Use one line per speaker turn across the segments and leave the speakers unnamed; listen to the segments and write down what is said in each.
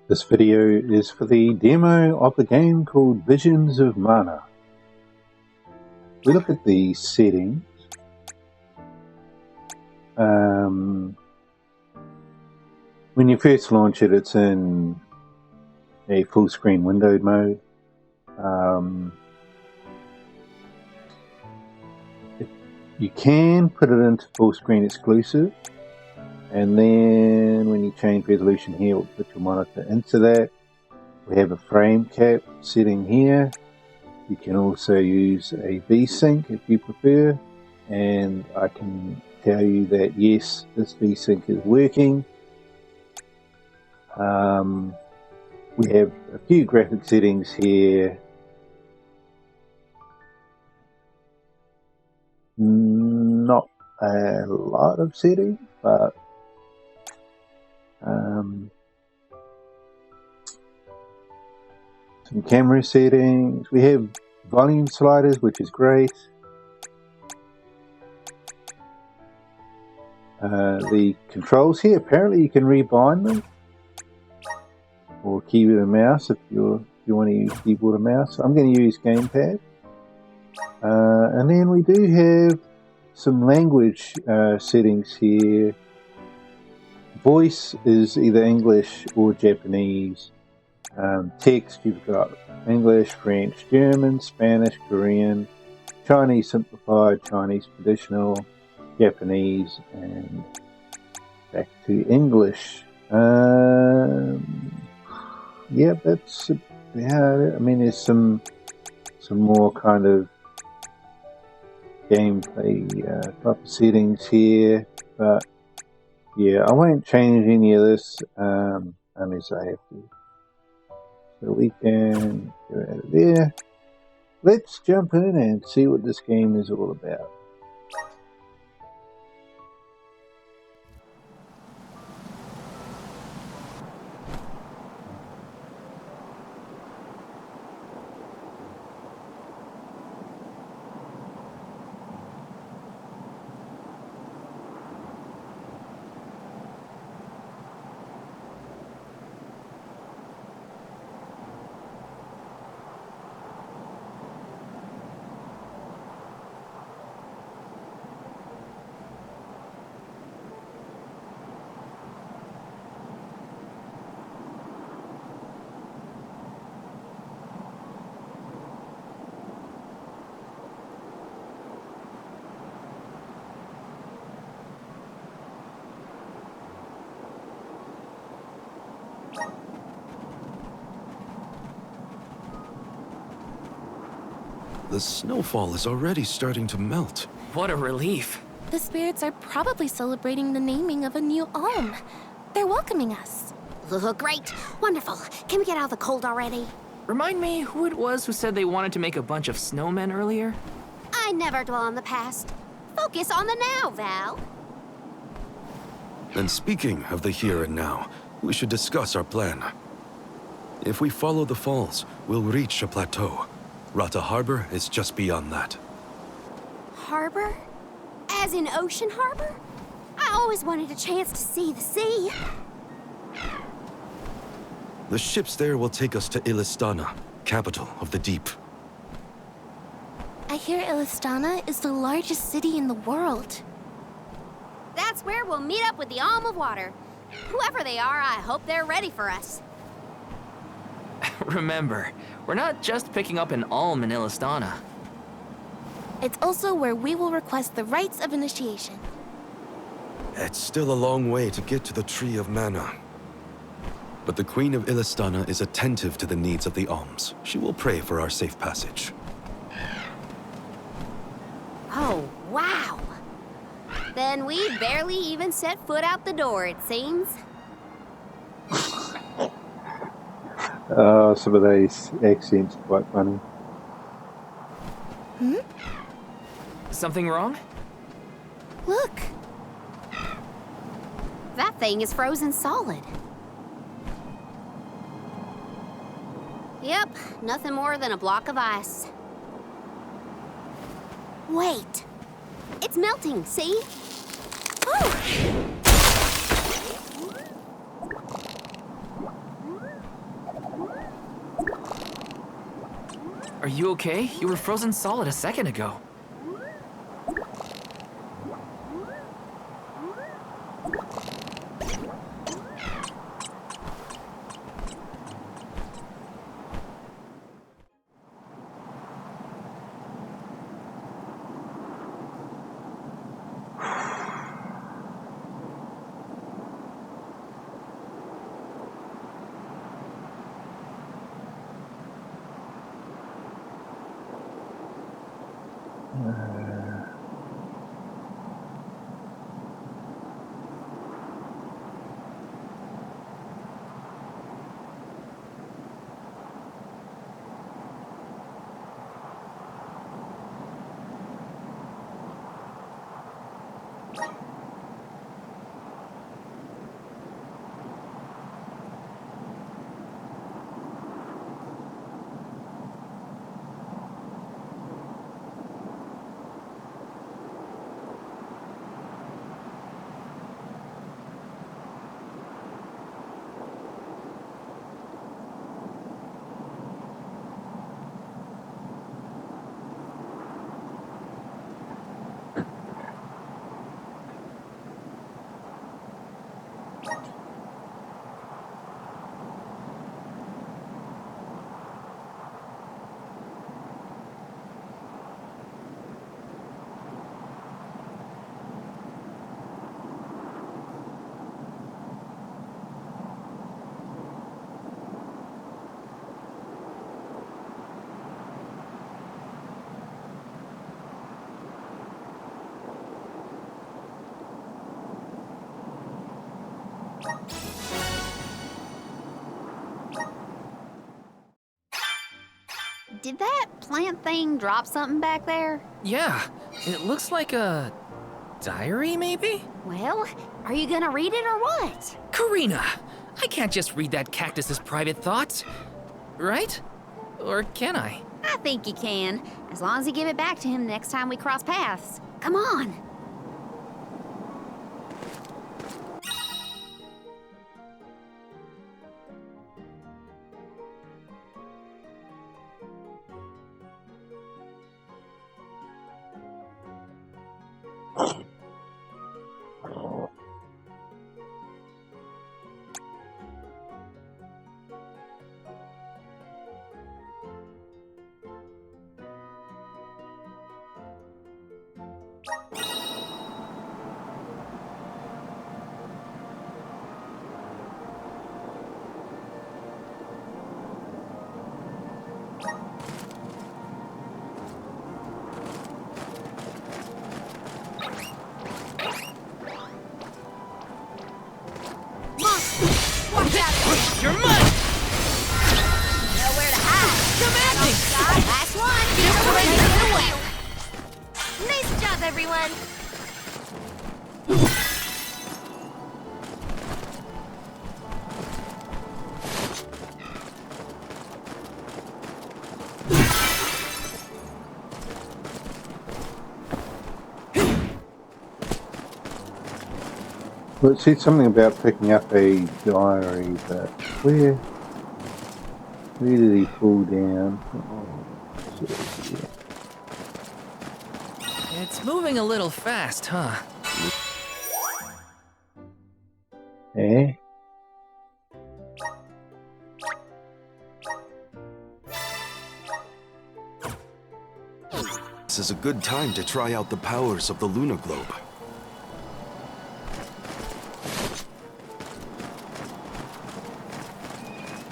This video is for the demo of the game called Visions of Mana. We look at the settings. When you first launch it, it's in a full screen windowed mode. You can put it into full screen exclusive, and then when you change resolution here, it will put your monitor into that. We have a frame cap setting here. You can also use a VSync if you prefer, and I can tell you that yes, this VSync is working. We have a few graphic settings here. Not a lot of settings, but some camera settings. We have volume sliders, which is great. The controls here, apparently you can rebind them, or keyboard and mouse if you want to use keyboard and mouse. I'm going to use gamepad. And then we do have some language settings here. Voice is either English or Japanese. Text, you've got English, French, German, Spanish, Korean, Chinese simplified, Chinese traditional, Japanese, and back to English. Yeah, that's, yeah, I mean, there's some more kind of gameplay type of settings here, but yeah, I won't change any of this unless I have to. So we can go out of there. Let's jump in and see what this game is all about.
The snowfall is already starting to melt.
What a relief.
The spirits are probably celebrating the naming of a new alm. They're welcoming us.
Great. Wonderful. Can we get out of the cold already?
Remind me who it was who said they wanted to make a bunch of snowmen earlier?
I never dwell on the past. Focus on the now, Val.
And speaking of the here and now, we should discuss our plan. If we follow the falls, we'll reach a plateau. Rata Harbor is just beyond that.
Harbor? As in Ocean Harbor? I always wanted a chance to see the sea.
The ships there will take us to Illistana, capital of the deep.
I hear Illistana is the largest city in the world.
That's where we'll meet up with the Alm of Water. Whoever they are, I hope they're ready for us.
Remember, we're not just picking up an alm in Illistana.
It's also where we will request the rites of initiation.
It's still a long way to get to the Tree of Mana. But the Queen of Illistana is attentive to the needs of the alms. She will pray for our safe passage.
Oh, wow. Then we barely even set foot out the door, it seems.
Some of those accents are quite funny.
Something wrong?
Look.
That thing is frozen solid. Yep, nothing more than a block of ice. Wait. It's melting, see? Oh!
You okay? You were frozen solid a second ago.
Did that plant thing drop something back there?
Yeah, it looks like a diary, maybe?
Well, are you gonna read it or what?
Karina, I can't just read that cactus's private thoughts, right? Or can I?
I think you can, as long as you give it back to him next time we cross paths. Come on. Watch out!
You're mine!
Nowhere to hide.
Come at me!
Last one. Get away.
Nice job, everyone.
Well, it said something about picking up a diary, but where did he fall down? Oh, yeah.
It's moving a little fast, huh?
Eh?
This is a good time to try out the powers of the lunar globe.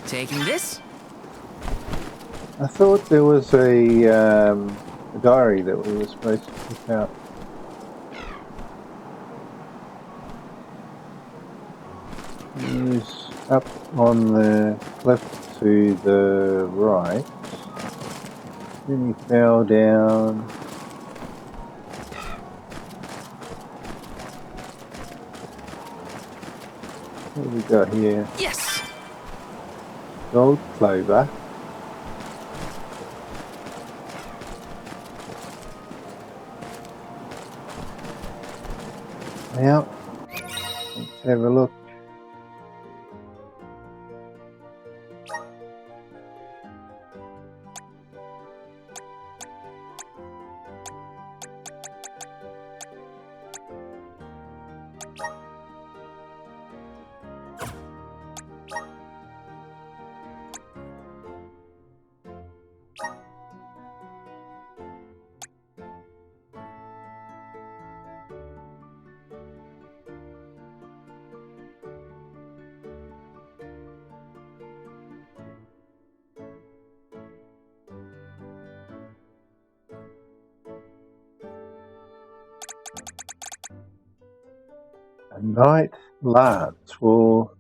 Taking this?
I thought there was a diary that we were supposed to pick up. It was up on the cliff to the right. Then he fell down. What have we got here?
Yes!
Gold clover. Now, let's have a look. A knight lance. Well,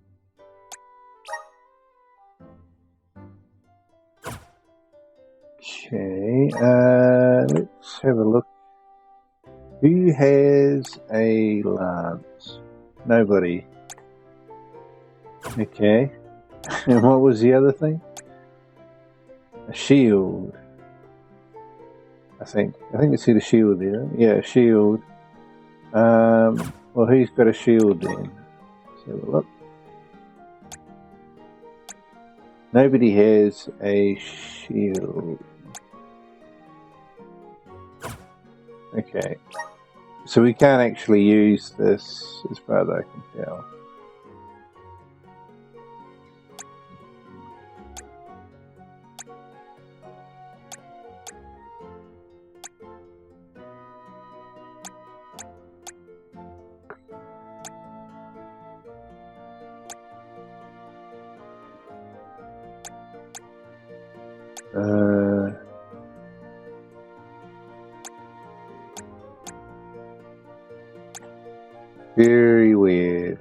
okay. Let's have a look. Who has a lance? Nobody. Okay. And what was the other thing? A shield. I think it's see the shield there. Yeah, a shield. Well, who's got a shield then? Let's have a look. Nobody has a shield. Okay. So we can't actually use this as far as I can tell. Very weird.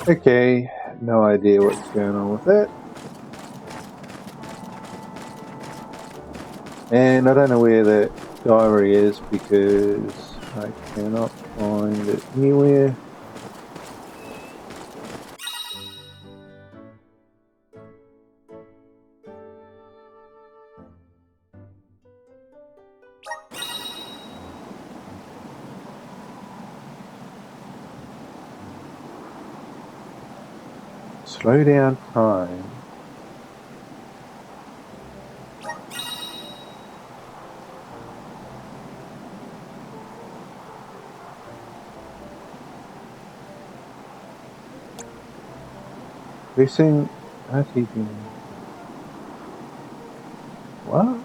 Okay, no idea what's going on with that. And I don't know where the diary is because I cannot find it anywhere. Slow down time. We're seeing RTP. What?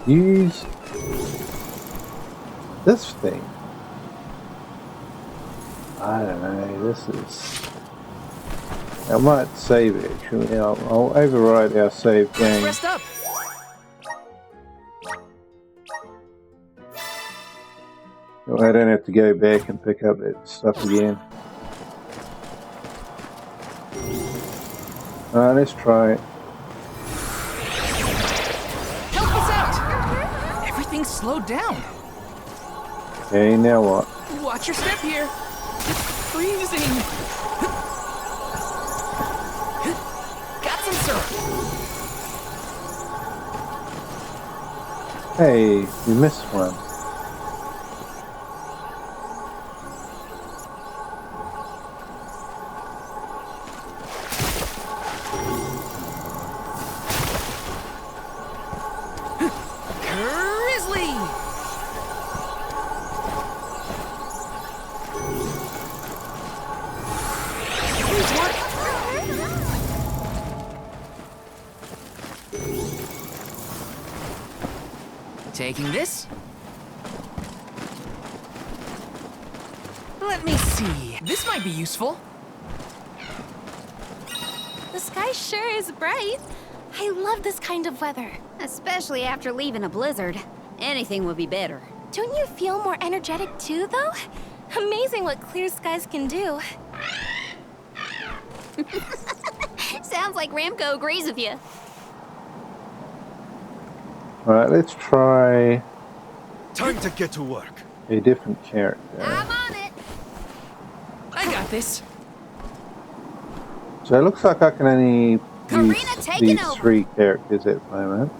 Use this thing. I don't know. This is. I might save it actually. I'll override our save game.
Rest up.
I don't have to go back and pick up that stuff again. Let's try it.
Help us out. Everything's slowed down.
Okay, now what?
Watch your step here. It's freezing. Got some syrup.
Hey, you missed one.
Taking this. Let me see. This might be useful.
The sky sure is bright. I love this kind of weather.
Especially after leaving a blizzard. Anything would be better.
Don't you feel more energetic too, though? Amazing what clear skies can do.
Sounds like Ramco agrees with you.
Alright, let's try
Time to get to work.
a different character.
I'm on it.
I got this.
So it looks like I can only
Karina
use
taking
these
over.
3 characters at the moment.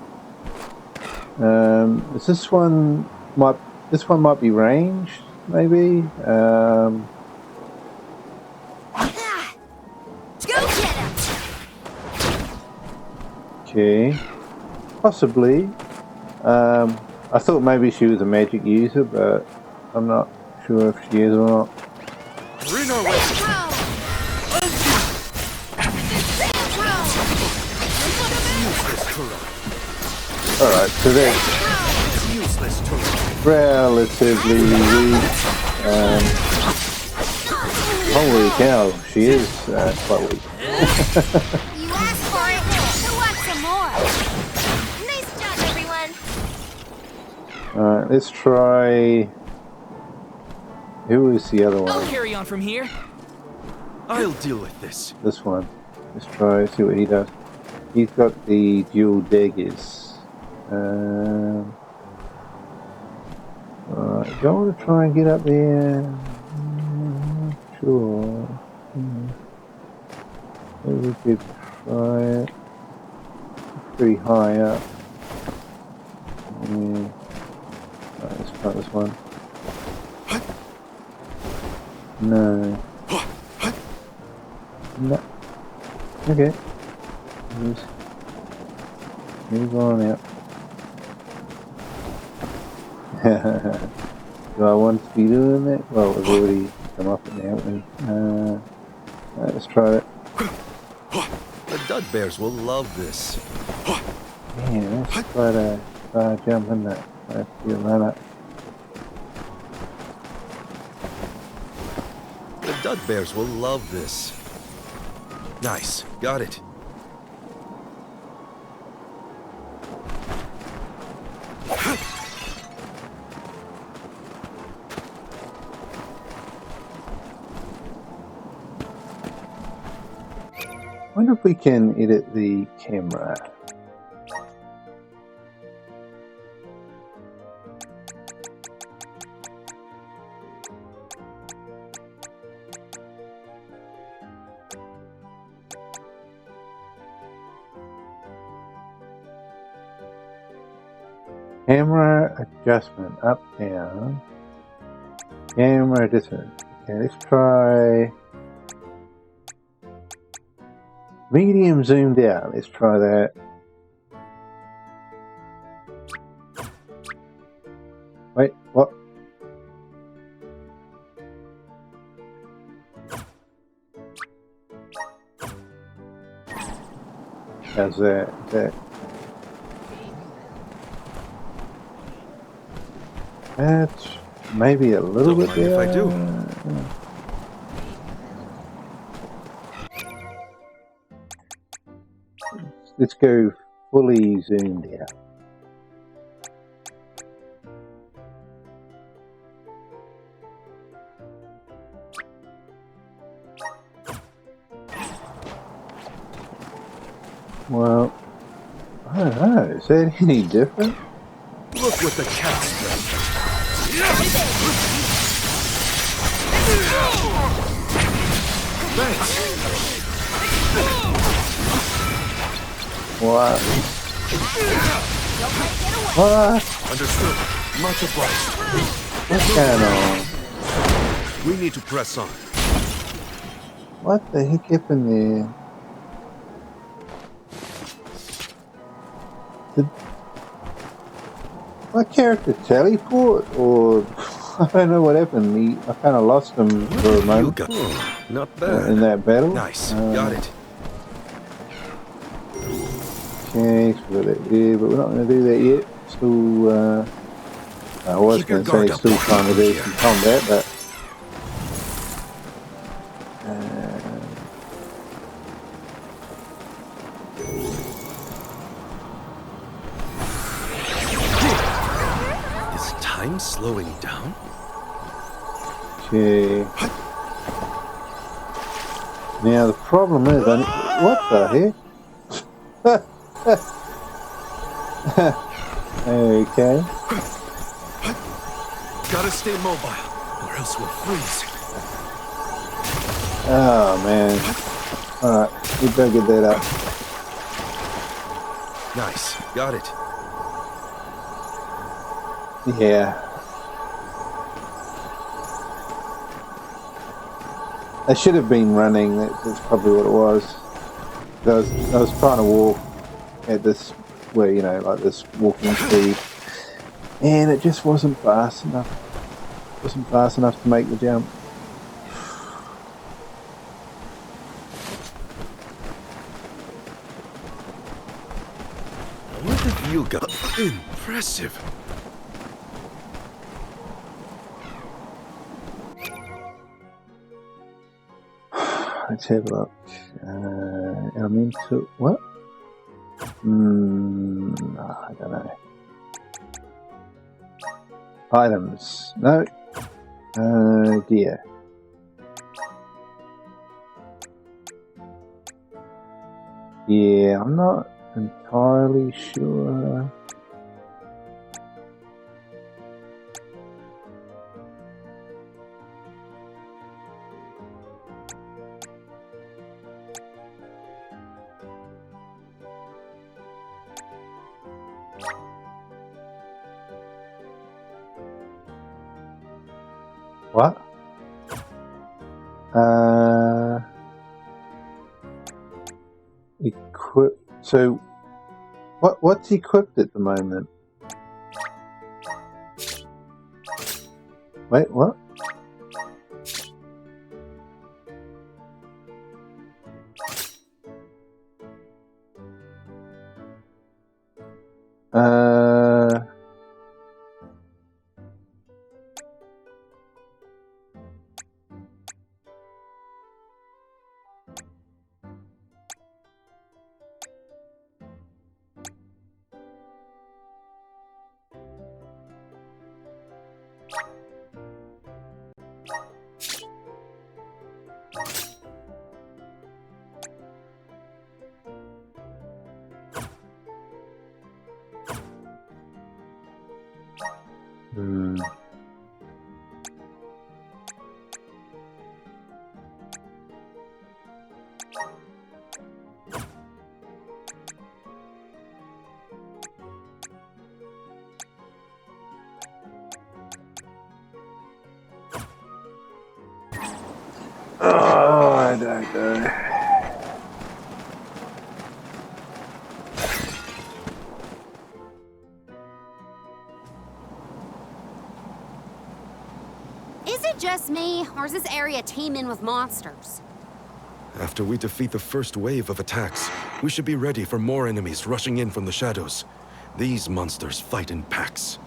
Is this one might be ranged, maybe?
Go get him.
Okay. Possibly. I thought maybe she was a magic user, but I'm not sure if she is or not.
Reno, wait.
Retro. Retro.
Use this. to run.
Alright, so that's
It's useless to run.
relatively weak. Holy cow, she is quite weak.
You asked for it. Who wants some more? Nice job, everyone.
Alright, let's try... Who is the other
I'll
one?
carry on from here.
I'll deal with this.
This one. Let's try, see what he does. He's got the dual daggers. Alright, do I want to try and get up there? Sure. Maybe we could try it. Pretty high up. Yeah. Right, let's try this one. No. No. Okay. Just move on out. Do I want to be doing that? Well, we've already come up with that one. Right, let's try it.
The dud bears will love this.
Yeah, let's try to jump in that. Let's do a run up.
The dud bears will love this. Nice. Got it.
I wonder if we can edit the camera. Camera adjustment, up, down. Camera adjustment. Okay, let's try medium zoomed out. Let's try that. Wait, what? How's that? That's maybe a little
Don't
bit
mind if I do.
Let's go fully zoomed out. Well, I don't know. Is that any different?
Look what the cat's done. Thanks.
What? What?
Understood. Much obliged.
What's going on?
We need to press on.
What the heck happened there? Did my character teleport, or I don't know what happened. I kind of lost him for a
You
moment
got not bad.
in that battle.
Nice. Got it.
Okay, so we've got that there, but we're not going to do that yet. Still, I was
Keep your
going to say
guard up.
still trying to do some combat, but
Is time slowing down?
okay. Now the problem is, what the heck? Okay.
Gotta stay mobile, or else we'll freeze.
Oh man. Alright, we better get that up.
Nice. Got it.
Yeah. I should have been running, that's probably what it was. I was trying to walk at this, where, you know, like this walking speed, and it just wasn't fast enough. It wasn't fast enough to make the jump.
What have you got? Impressive.
Let's have a look. Elemental. What? I don't know. Items. No. Gear. Yeah, I'm not entirely sure. What? Equip. So, what's equipped at the moment? Wait, what? Oh, I don't know.
Is it just me, or is this area teeming with monsters?
After we defeat the first wave of attacks, we should be ready for more enemies rushing in from the shadows. These monsters fight in packs.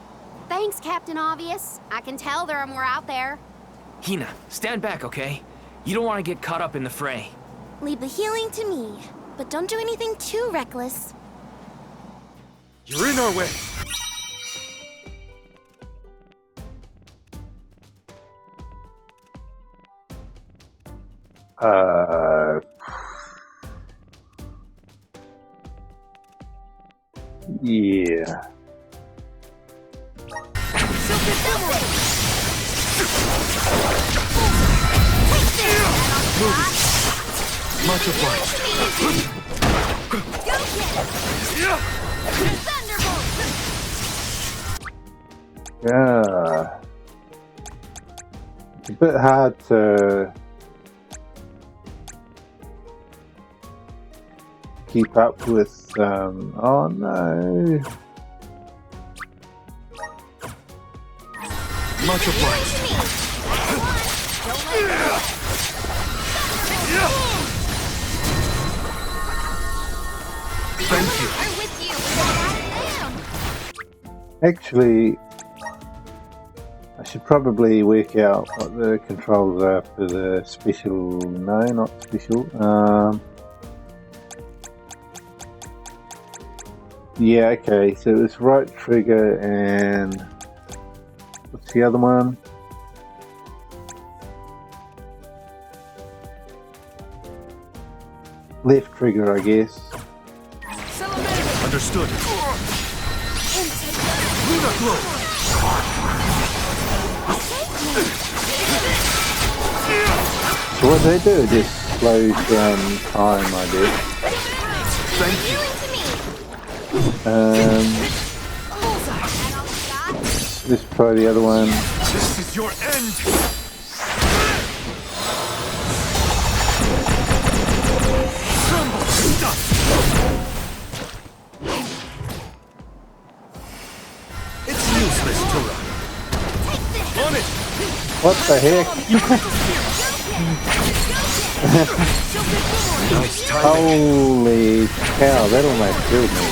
Thanks, Captain Obvious. I can tell there are more out there.
Hina, stand back, okay? You don't want to get caught up in the fray.
Leave the healing to me, but don't do anything too reckless.
You're in our way!
Yeah.
Much obliged.
Yeah. It's a bit hard to keep up with. Oh no.
Much obliged. Thank you.
I'm with you.
Actually, I should probably work out what the controls are for the special. No, not special. Yeah, okay. So it's right trigger and what's the other one? Left trigger, I guess.
Understood. Luna glow.
So what they do, it just slows down time, I guess.
Thank you.
Let's try the other one.
This is your end. It's useless to run. On it.
What the heck?
Nice timing.
Holy cow, that almost killed me.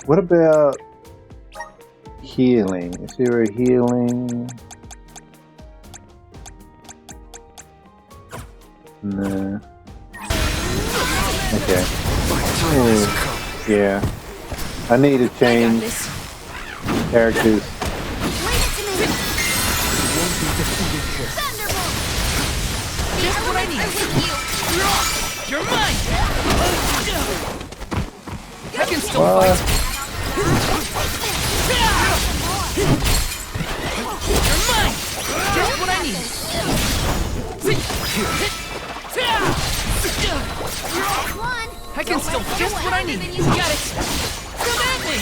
What about healing? Is there a healing? No. Okay. Oh, yeah. I need to change characters.
Just what I need. You're mine. I can still fight. You're mine. Just what I need. I can still just what I need. You got it. Come at me.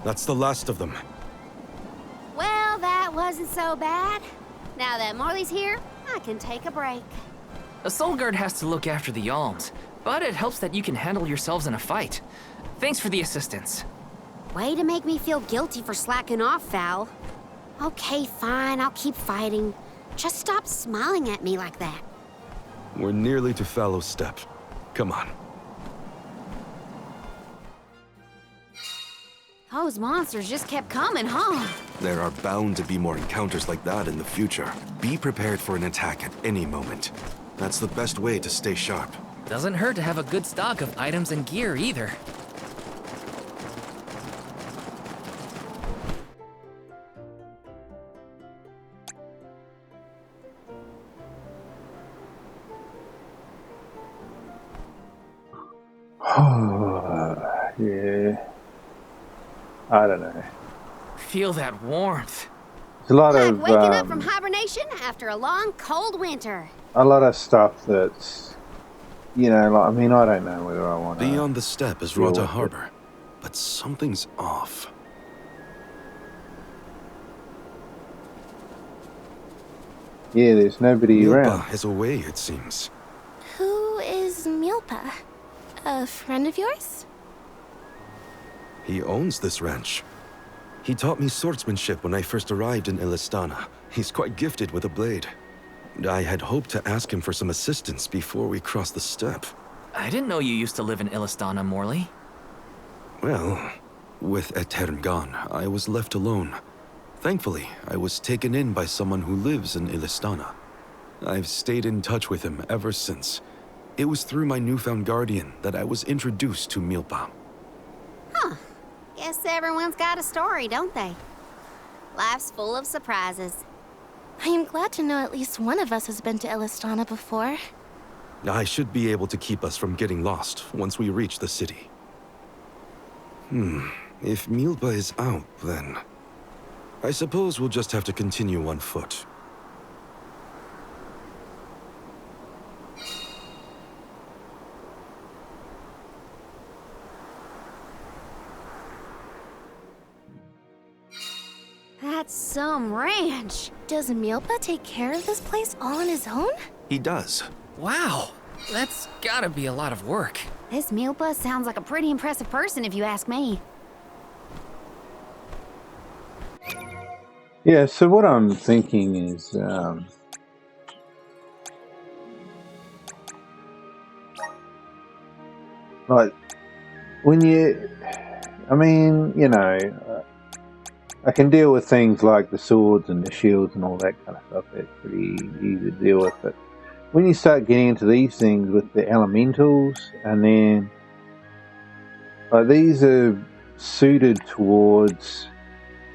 That's the last of them.
Well, that wasn't so bad. Now that Morley's here, I can take a break.
A soul guard has to look after the alms, but it helps that you can handle yourselves in a fight. Thanks for the assistance.
Way to make me feel guilty for slacking off, Val. Okay, fine, I'll keep fighting. Just stop smiling at me like that.
We're nearly to Fallow's Step. Come on.
Those monsters just kept coming, huh?
There are bound to be more encounters like that in the future. Be prepared for an attack at any moment. That's the best way to stay sharp.
Doesn't hurt to have a good stock of items and gear either.
Yeah. I don't know.
Feel that warmth.
There's a lot
Like
of
waking up from hibernation after a long, cold winter.
a lot of stuff that's, you know, like, I mean, I don't know whether I want to.
Beyond the Step is
deal
Rota
with it.
Harbor, but something's off.
Yeah, there's nobody around.
Milpa is away, it seems.
Who is Milpa? A friend of yours?
He owns this ranch. He taught me swordsmanship when I first arrived in Ilistana. He's quite gifted with a blade. I had hoped to ask him for some assistance before we crossed the Step.
I didn't know you used to live in Ilistana, Morley.
Well, with Etern gone, I was left alone. Thankfully, I was taken in by someone who lives in Ilistana. I've stayed in touch with him ever since. It was through my newfound guardian that I was introduced to Milpa.
Huh. Guess everyone's got a story, don't they? Life's full of surprises.
I am glad to know at least one of us has been to Ilistana before.
I should be able to keep us from getting lost once we reach the city. If Milpa is out, then I suppose we'll just have to continue on foot.
That's some ranch.
Does Milpa take care of this place all on his own?
He does.
Wow, that's gotta be a lot of work.
This Milpa sounds like a pretty impressive person if you ask me.
Yeah, so what I'm thinking is, like, when you, I mean, you know, I can deal with things like the swords and the shields and all that kind of stuff. That's pretty easy to deal with. But when you start getting into these things with the elementals, and then these are suited towards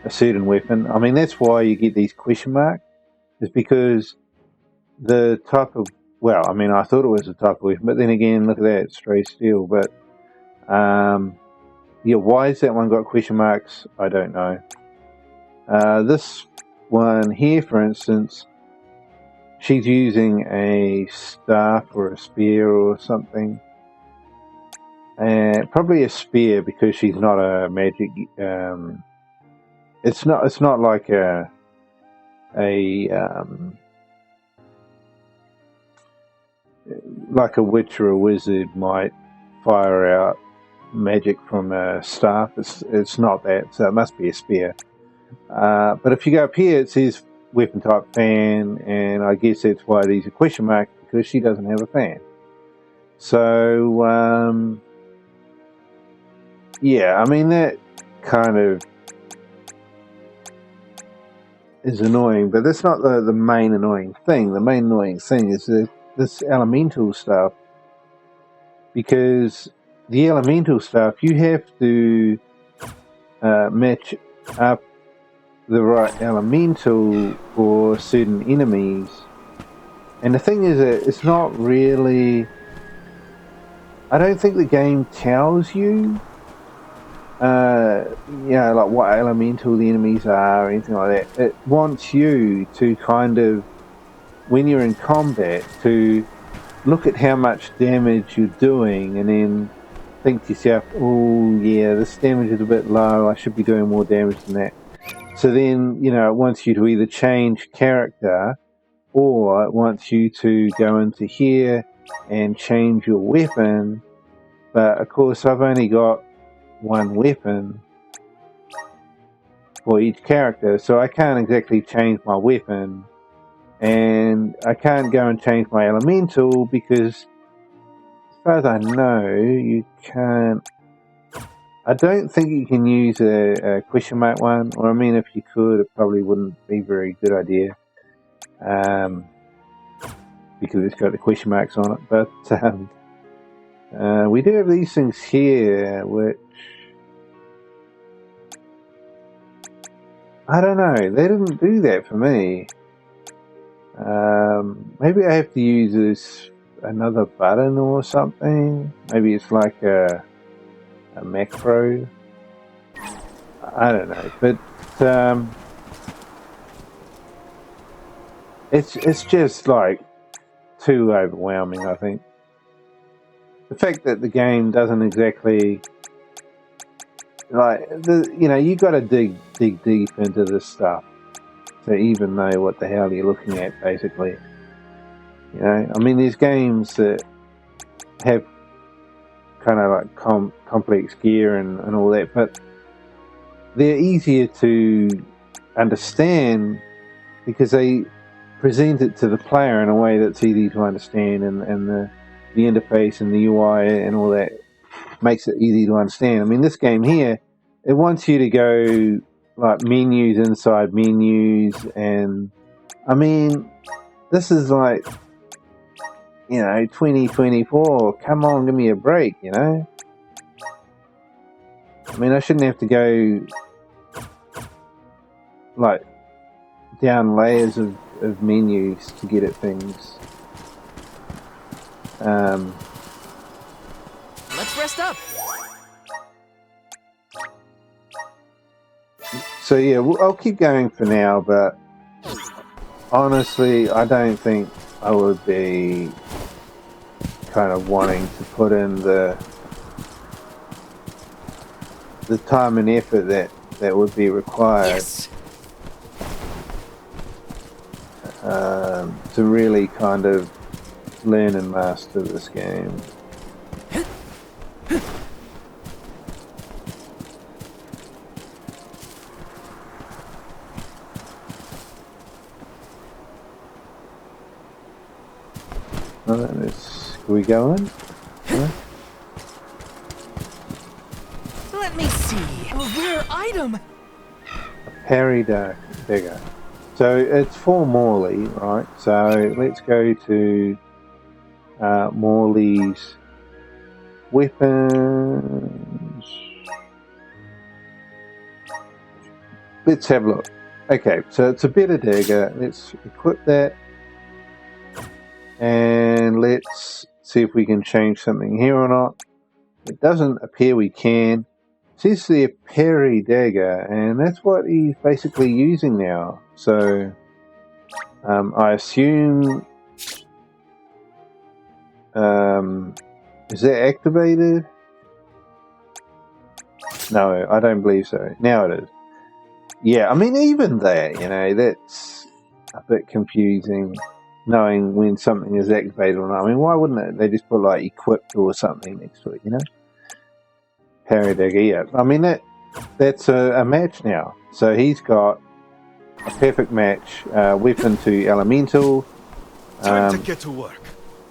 a certain weapon. I mean, that's why you get these question marks, is because the type of, well, I mean, I thought it was a type of weapon, but then again, look at that, it's stray steel. But yeah, why has that one got question marks? I don't know. This one here, for instance, she's using a staff or a spear or something. And probably a spear, because she's not a magic. It's not like a like a witch or a wizard might fire out magic from a staff. It's not that, so it must be a spear. But if you go up here, it says weapon type fan, and I guess that's why these are question marks, because she doesn't have a fan. So, yeah, I mean, that kind of is annoying, but that's not the main annoying thing. The main annoying thing is this elemental stuff, because the elemental stuff, you have to match up the right elemental for certain enemies. And the thing is that it's not really... I don't think the game tells you, like what elemental the enemies are or anything like that. It wants you to kind of, when you're in combat, to look at how much damage you're doing and then think to yourself, oh yeah, this damage is a bit low, I should be doing more damage than that. So then, it wants you to either change character, or it wants you to go into here and change your weapon. But of course I've only got one weapon for each character, so I can't exactly change my weapon, and I can't go and change my elemental because, as far as I know, you can't... I don't think you can use a question mark one, or I mean, if you could, it probably wouldn't be a very good idea, because it's got the question marks on it. But we do have these things here, which, I don't know, they didn't do that for me. Maybe I have to use another button or something. Maybe it's like a macro. I don't know, but it's just like too overwhelming, I think. The fact that the game doesn't exactly, like, you got to dig deep into this stuff to even know what the hell you're looking at, basically. I mean, there's games that have kind of like complex gear and all that, but they're easier to understand because they present it to the player in a way that's easy to understand, and the interface and the UI and all that makes it easy to understand. I mean, this game here, it wants you to go like menus inside menus, and I mean, this is like, 2024, come on, give me a break, I mean, I shouldn't have to go like down layers of menus to get at things.
Let's rest up.
So yeah, I'll keep going for now, but honestly, I don't think I would be kind of wanting to put in the time and effort that would be required.
Yes.
To really kind of learn and master this game. Can we go in? Yeah.
Let me see. A rare item.
A parry dagger. So it's for Morley, right? So let's go to Morley's weapons. Let's have a look. Okay, so it's a better dagger. Let's equip that. And let's see if we can change something here or not. It doesn't appear we can. It says the parry dagger, and that's what he's basically using now. So I assume, is that activated? No, I don't believe so. Now it is. Yeah, I mean, even that, that's a bit confusing, knowing when something is activated or not. I mean, why wouldn't they just put like equipped or something next to it, Parry dagger, yeah. I mean, that's a match now. So he's got a perfect match, weapon to elemental.
Time to get to work.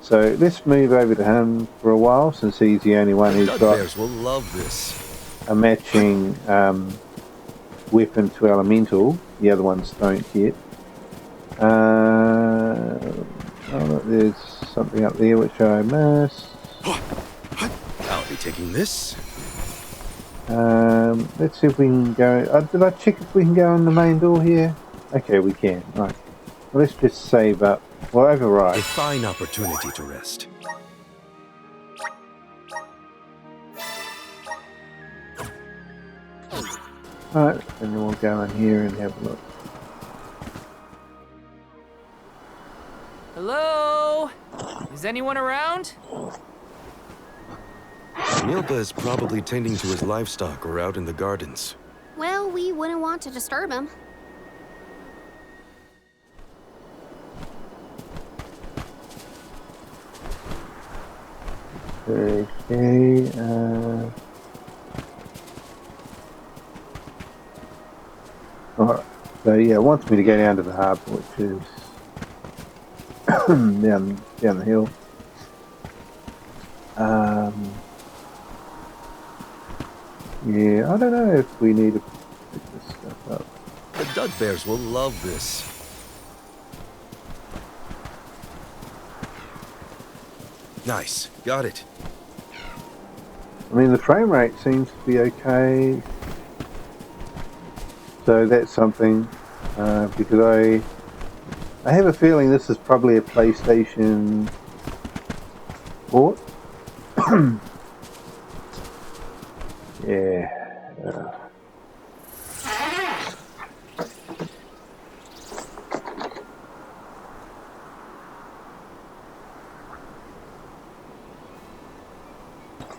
So let's move over to him for a while, since he's the only one who's
Dud
got
bears will love this.
a matching weapon to elemental. The other ones don't yet. Oh, look, there's something up there which I missed.
I'll be taking this.
Let's see if we can go. Did I check if we can go on the main door here? Okay, we can. Right. Well, let's just save up. Well,
A
override.
fine opportunity to rest.
Alright, and then we'll go in here and have a look.
Hello? Is anyone around?
Milpa is probably tending to his livestock or out in the gardens.
Well, we wouldn't want to disturb him.
Okay, alright, so yeah, it wants me to go down to the harbour, which is down the hill. Yeah, I don't know if we need to pick this stuff up.
The Dud bears will love this. Nice, got it.
I mean, the frame rate seems to be okay. So that's something, because I have a feeling this is probably a PlayStation port. Yeah.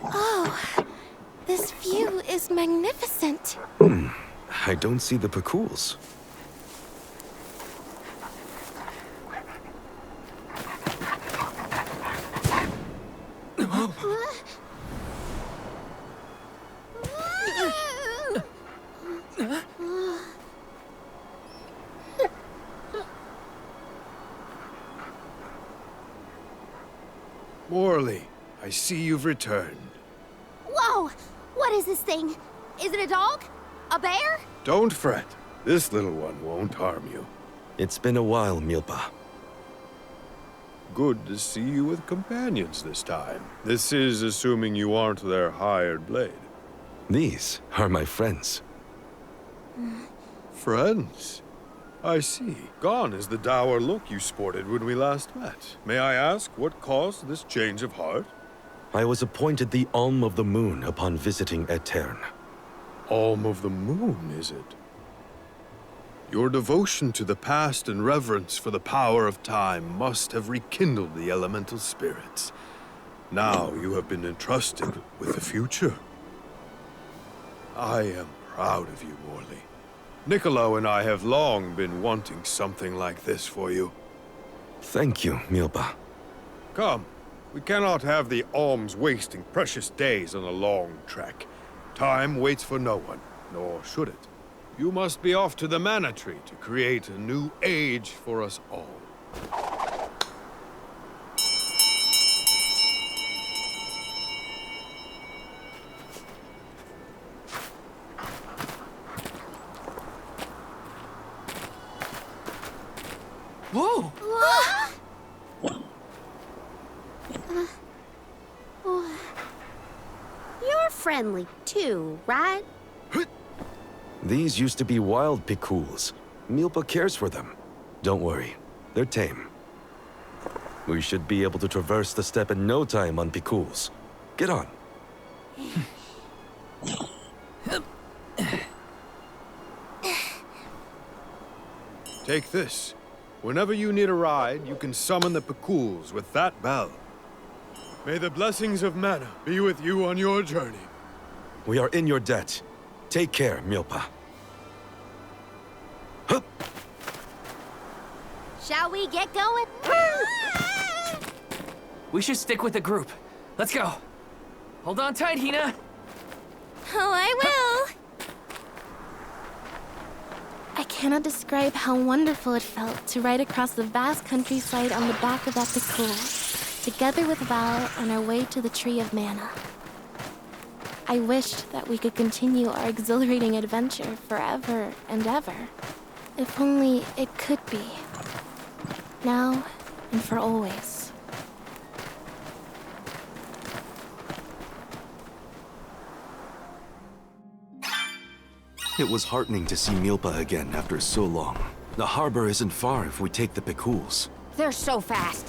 Oh, this view is magnificent.
I don't see the Pacools.
Morley, I see you've returned.
Whoa! What is this thing? Is it a dog? A bear?
Don't fret. This little one won't harm you.
It's been a while, Milpa.
Good to see you with companions this time. This is assuming you aren't their hired blade.
These are my friends.
Friends? I see. Gone is the dour look you sported when we last met. May I ask what caused this change of heart?
I was appointed the Alm of the Moon upon visiting Aetern.
Alm of the Moon, is it? Your devotion to the past and reverence for the power of time must have rekindled the elemental spirits. Now you have been entrusted with the future. I am proud of you, Morley. Niccolo and I have long been wanting something like this for you.
Thank you, Milpa.
Come, we cannot have the alms wasting precious days on a long trek. Time waits for no one, nor should it. You must be off to the Mana Tree to create a new age for us all.
Whoa!
You're friendly too, right?
These used to be wild Pacools. Milpa cares for them. Don't worry, they're tame. We should be able to traverse the steppe in no time on Pacools. Get on.
Take this. Whenever you need a ride, you can summon the Pacools with that bell. May the blessings of Mana be with you on your journey.
We are in your debt. Take care, Milpa. Hup!
Shall we get going?
We should stick with the group. Let's go. Hold on tight, Hina.
Oh, I will. cannot describe how wonderful it felt to ride across the vast countryside on the back of that Pikul, together with Val on our way to the Tree of Mana. I wished that we could continue our exhilarating adventure forever and ever. If only it could be. Now and for always.
It was heartening to see Milpa again after so long. The harbor isn't far if we take the Pikuls.
They're so fast.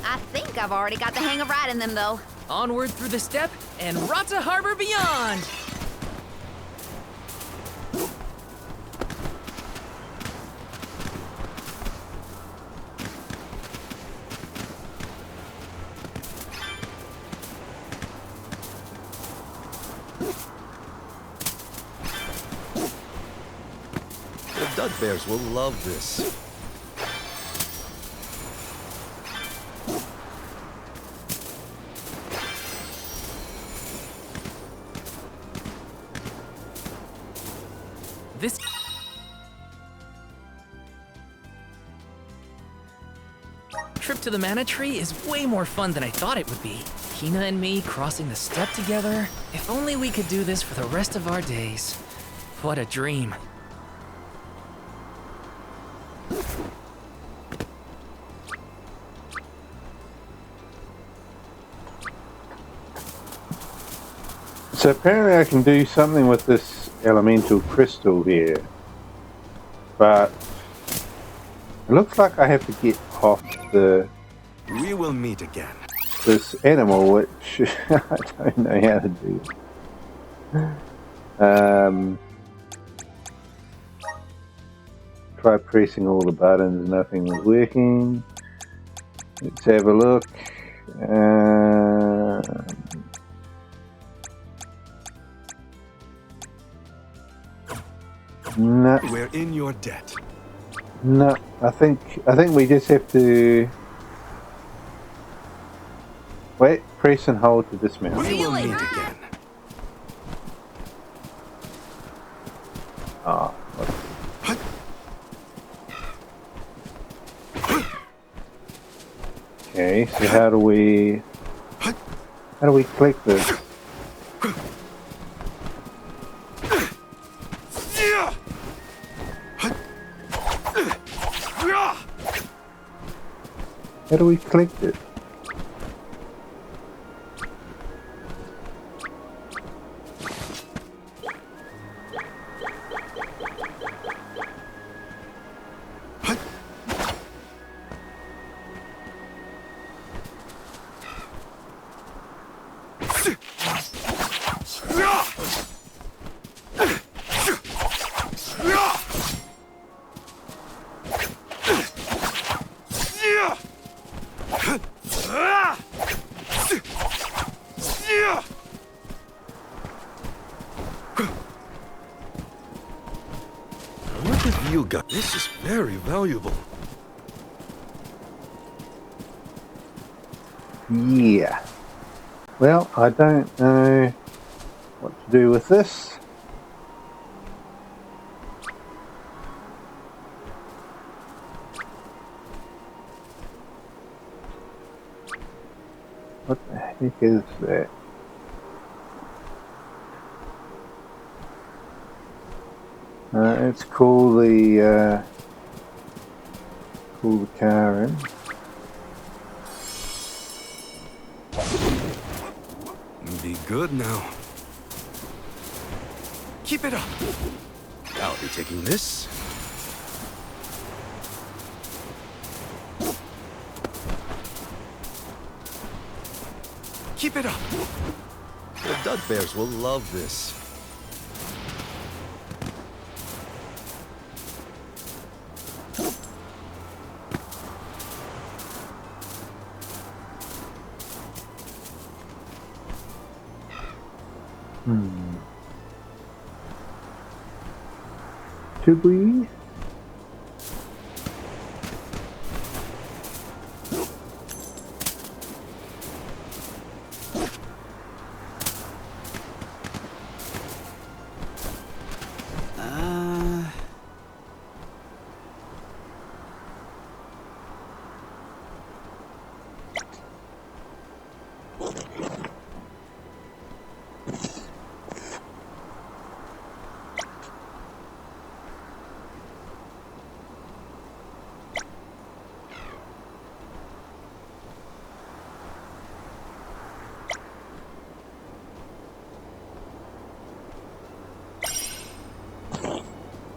I think I've already got the hang of riding them, though.
Onward through the steppe and Rata Harbor beyond!
The Dud Bears will love this.
This trip to the Mana Tree is way more fun than I thought it would be. Hina and me crossing the steppe together. If only we could do this for the rest of our days. What a dream.
So apparently I can do something with this elemental crystal here, but it looks like I have to get off
We will meet again.
this animal, which I don't know how to do. Try pressing all the buttons, nothing was working. Let's have a look. No,
We're in your debt.
no. I think we just have to wait, press and hold to dismount.
We will meet again.
Ah, okay. So how do we click this? How do we click it?
What have you got? This is very valuable.
Yeah. Well, I don't know what to do with this. What the heck is that? Let's call the car in.
Be good now. Keep it up. I'll be taking this. Keep it up. The Dud Bears will love this.
Should we?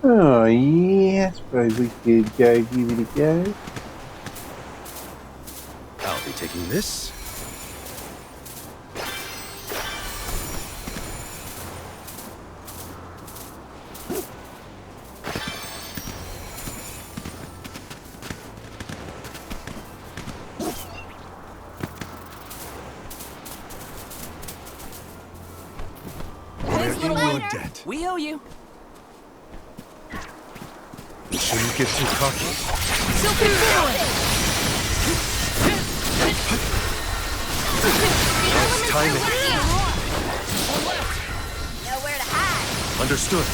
Oh yeah, I suppose we could go give it a go.
I'll be taking this. We're in your debt.
We owe you.
You shouldn't get too cocky.
Silken boomerang!
Nice timing.
Nowhere to hide.
Understood.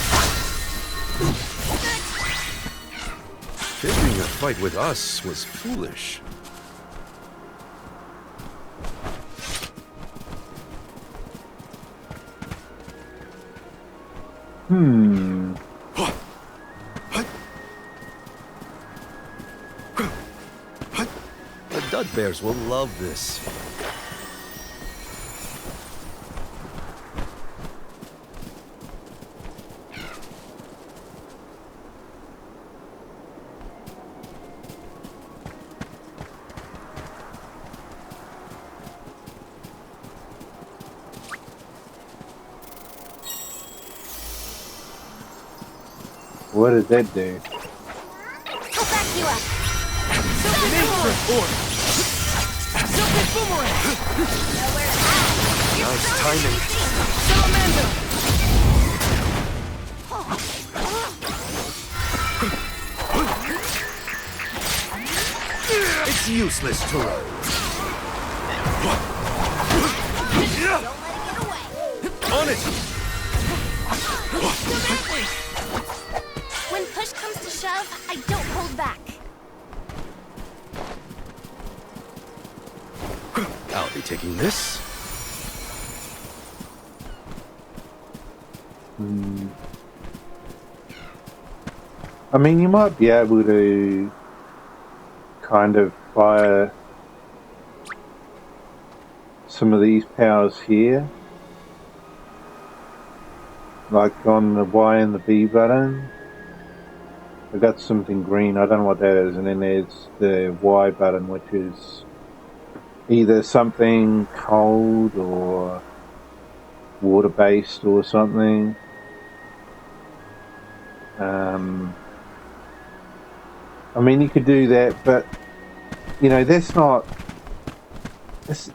Picking a fight with us was foolish. The Dud Bears will love this.
What did that do?
I'll back you up.
Silken boomerang!
Nowhere to hide.
Nice timing.
Salamander!
It's useless to run. On it!
When push comes to shove, I don't hold back.
I'll be taking this.
I mean, you might be able to kind of fire some of these powers here, like on the Y and the B button. I got something green, I don't know what that is, and then there's the Y button, which is either something cold or water based or something. I mean, you could do that, but you know, that's not.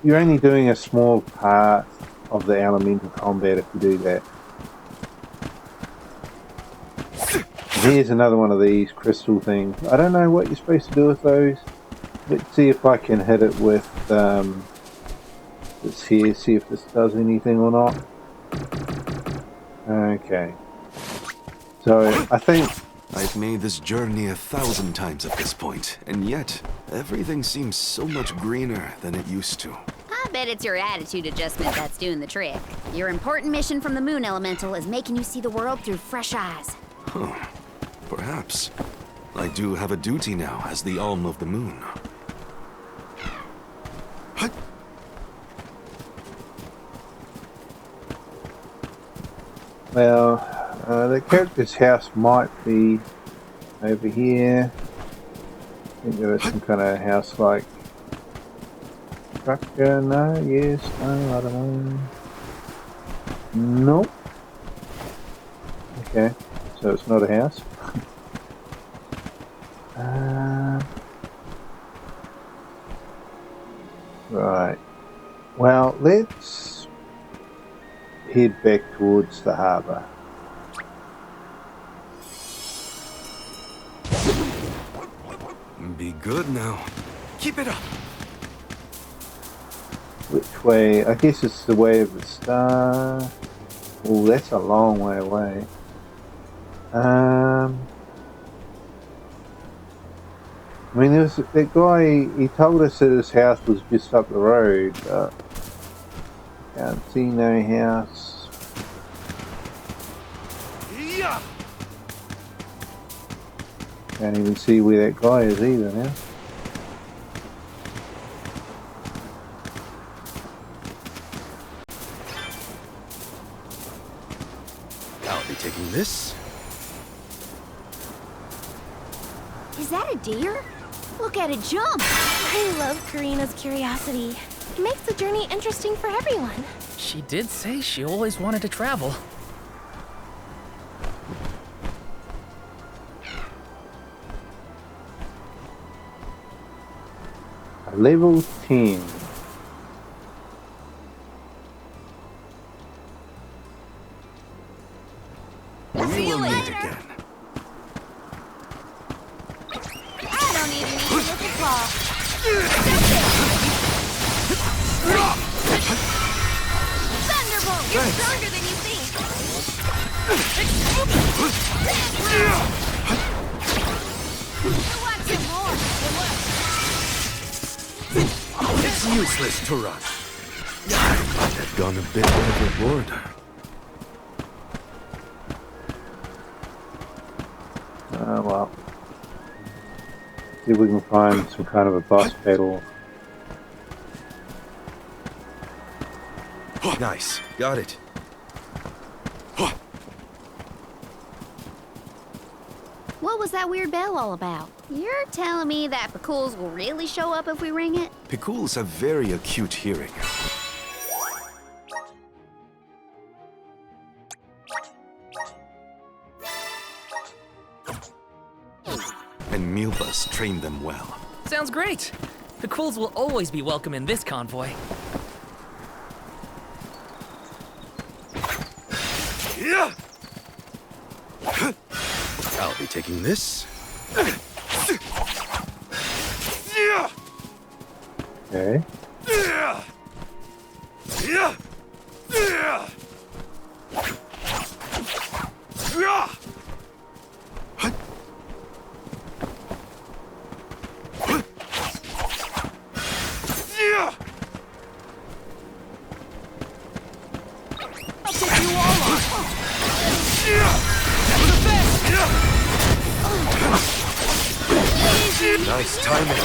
You're only doing a small part of the elemental combat if you do that. Here's another one of these crystal things. I don't know what you're supposed to do with those. Let's see if I can hit it with this here, see if this does anything or not. Okay. So I think
I've made this journey 1,000 times at this point, and yet everything seems so much greener than it used to.
I bet it's your attitude adjustment that's doing the trick. Your important mission from the Moon Elemental is making you see the world through fresh eyes.
Huh. Perhaps. I do have a duty now as the Alm of the Moon.
well, the character's house might be over here. I think there was some kind of house-like structure. No, yes, no, I don't know. Nope. Okay, so it's not a house. Right. Well, let's head back towards the harbour.
Be good now. Keep it up.
Which way? I guess it's the way of the star. Oh, that's a long way away. I mean, there was that guy. He told us that his house was just up the road, but I can't see no house.
Yeah.
Can't even see where that guy is either now.
I'll be taking this.
Is that a deer? Look at it jump!
I love Karina's curiosity. It makes the journey interesting for everyone.
She did say she always wanted to travel.
Level 10.
We will meet again.
I don't even need to look at claw. Thunderbolt! You're stronger than you think. You want some more?
It's useless to run. I might have gone a bit overboard.
Well. See if we can find some kind of a boss battle.
Nice. Got it.
What was that weird bell all about? You're telling me that Picools will really show up if we ring it?
Picools have very acute hearing. And Milbus trained them well.
Sounds great. The Cools will always be welcome in this convoy.
Yeah. I'll be taking this.
Okay.
I'll take you all on.
Nice timing.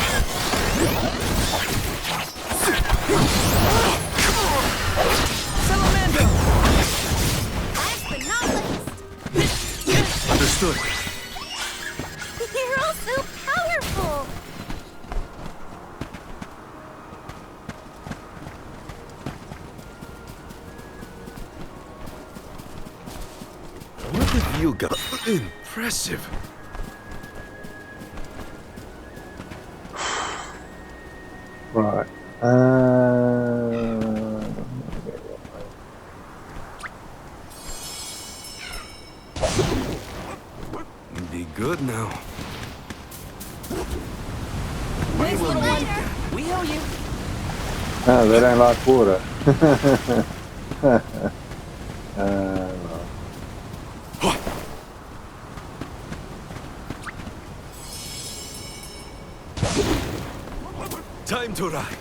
Salamando!
Last but not least,
Understood.
you're all so powerful!
What have you got? Impressive.
Right.
Be good now.
Thanks, little one. We owe you.
No, they don't like water. Well.
Time to ride.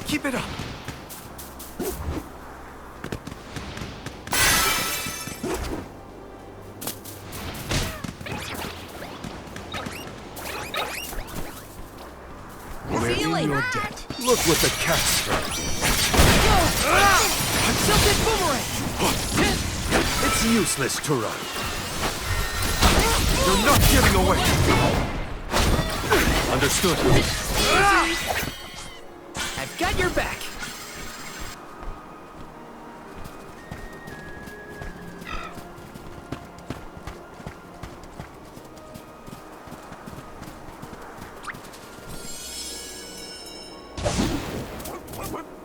Keep it up. We're
See you
in
later.
your debt. Look what the cat struck.
Tilted boomerang!
It's useless to run. You're not getting away. Understood.
I've got your back.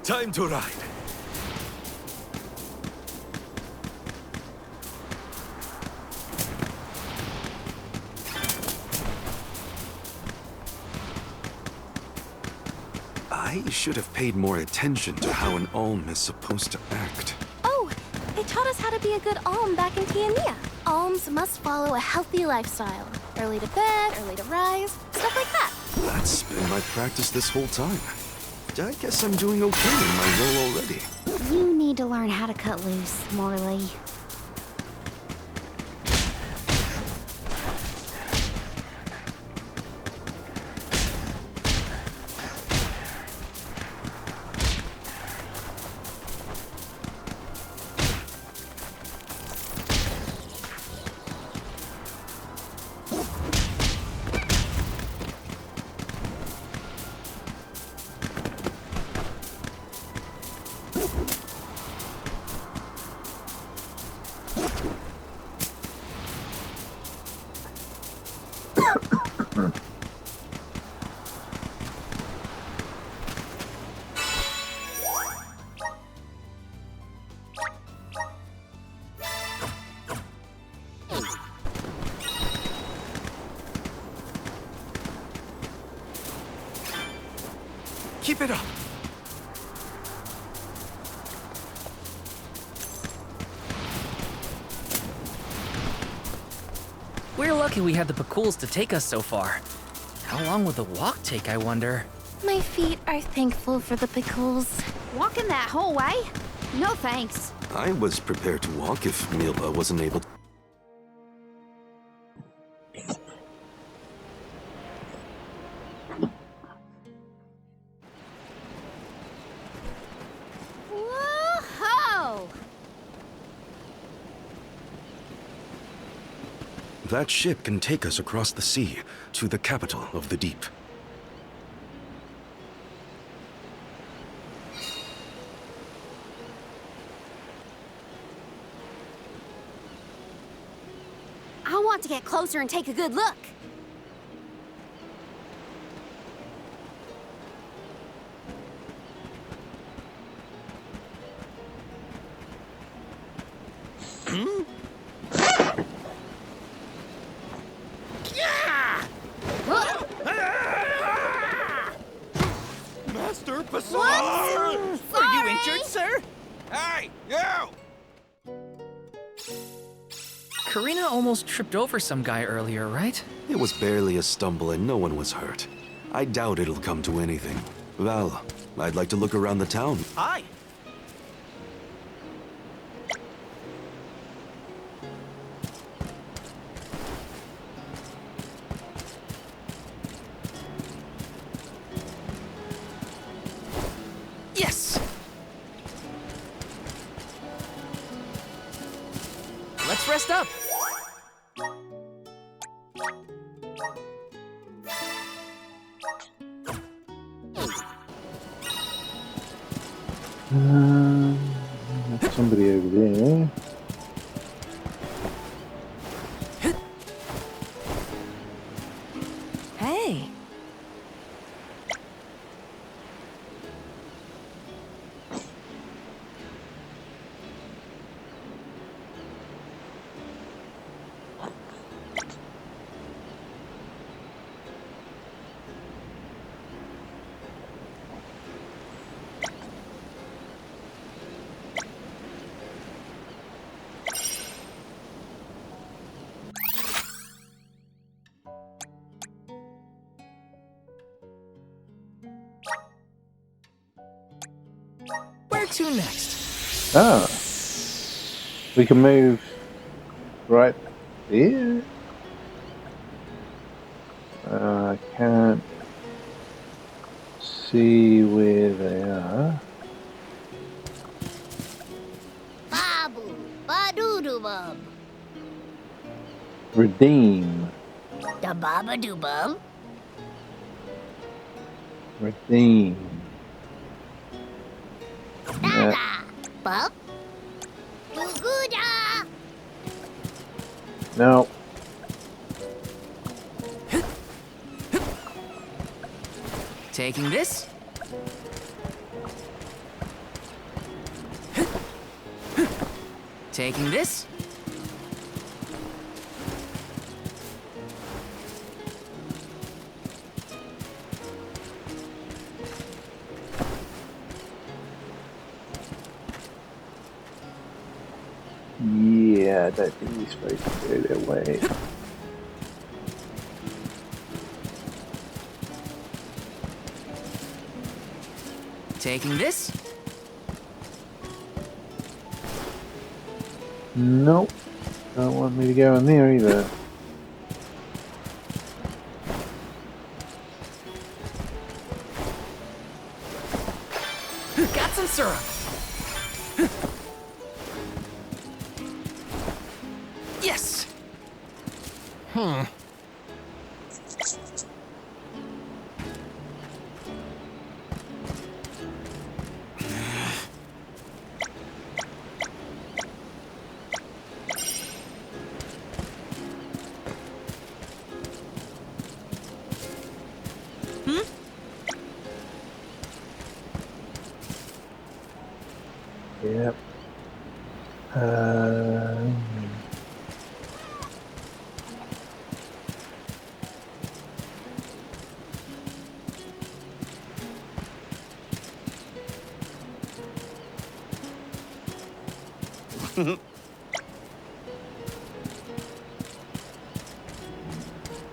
Time to ride. I should have paid more attention to how an Olm is supposed to act.
Oh, they taught us how to be a good alm back in Tiania. Alms must follow a healthy lifestyle. Early to bed, early to rise, stuff like that.
That's been my practice this whole time. I guess I'm doing okay in my role already.
You need to learn how to cut loose, Morley.
Keep it up.
We're lucky we had the Pakuls to take us so far. How long would the walk take, I wonder?
My feet are thankful for the pickles.
Walking that whole way? No thanks.
I was prepared to walk if Milpa wasn't able to.
Whoa-ho!
That ship can take us across the sea to the capital of the deep.
I want to get closer and take a good look.
Master Bazaar!
Are you injured,
sir?
Hey, you!
Karina almost tripped over some guy earlier, right?
It was barely a stumble and no one was hurt. I doubt it'll come to anything. Val, I'd like to look around the town.
Hi. Yes! Let's rest up.
There's somebody over there.
Hey. Where to next?
Ah, we can move right there. I can't see where they are.
Babu, ba-doo-doo-bub.
Redeem.
Da baba-doo-bub.
Redeem.
Da-da. Bub. Goo-goo-da.
No.
Taking this. Taking this.
Yeah, I don't think we're supposed to go their way.
Taking this.
Nope. Don't want me to go in there either.
Got some syrup. Yes.
Yep.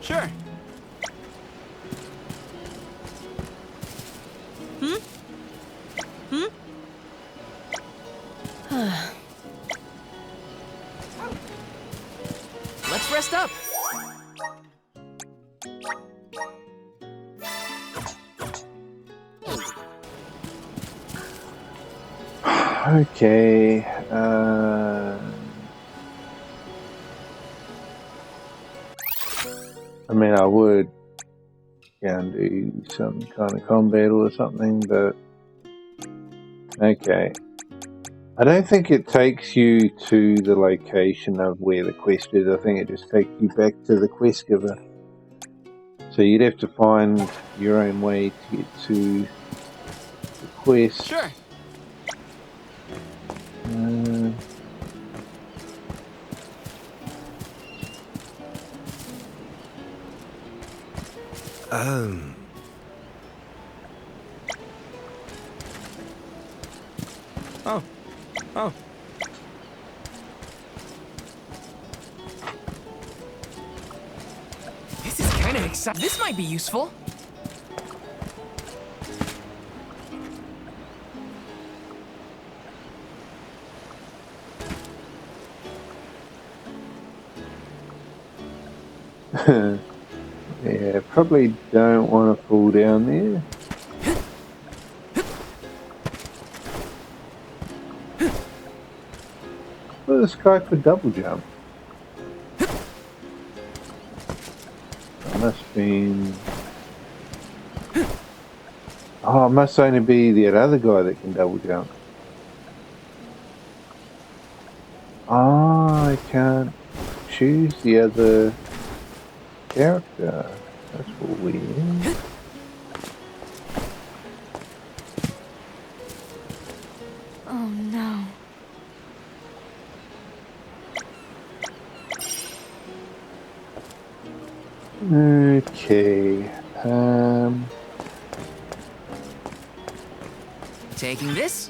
Sure. Let's rest up.
Okay. I mean, I would go and do some kind of combat or something, but okay. I don't think it takes you to the location of where the quest is. I think it just takes you back to the quest giver. So you'd have to find your own way to get to the quest.
Sure.
Oh.
This is kind of exciting. This might be useful.
Yeah, probably don't want to fall down there. Well, this guy could double jump. It must be. Oh, it must only be that other guy that can double jump. Oh, I can't choose the other character. That's weird.
Oh no.
Okay.
Taking this.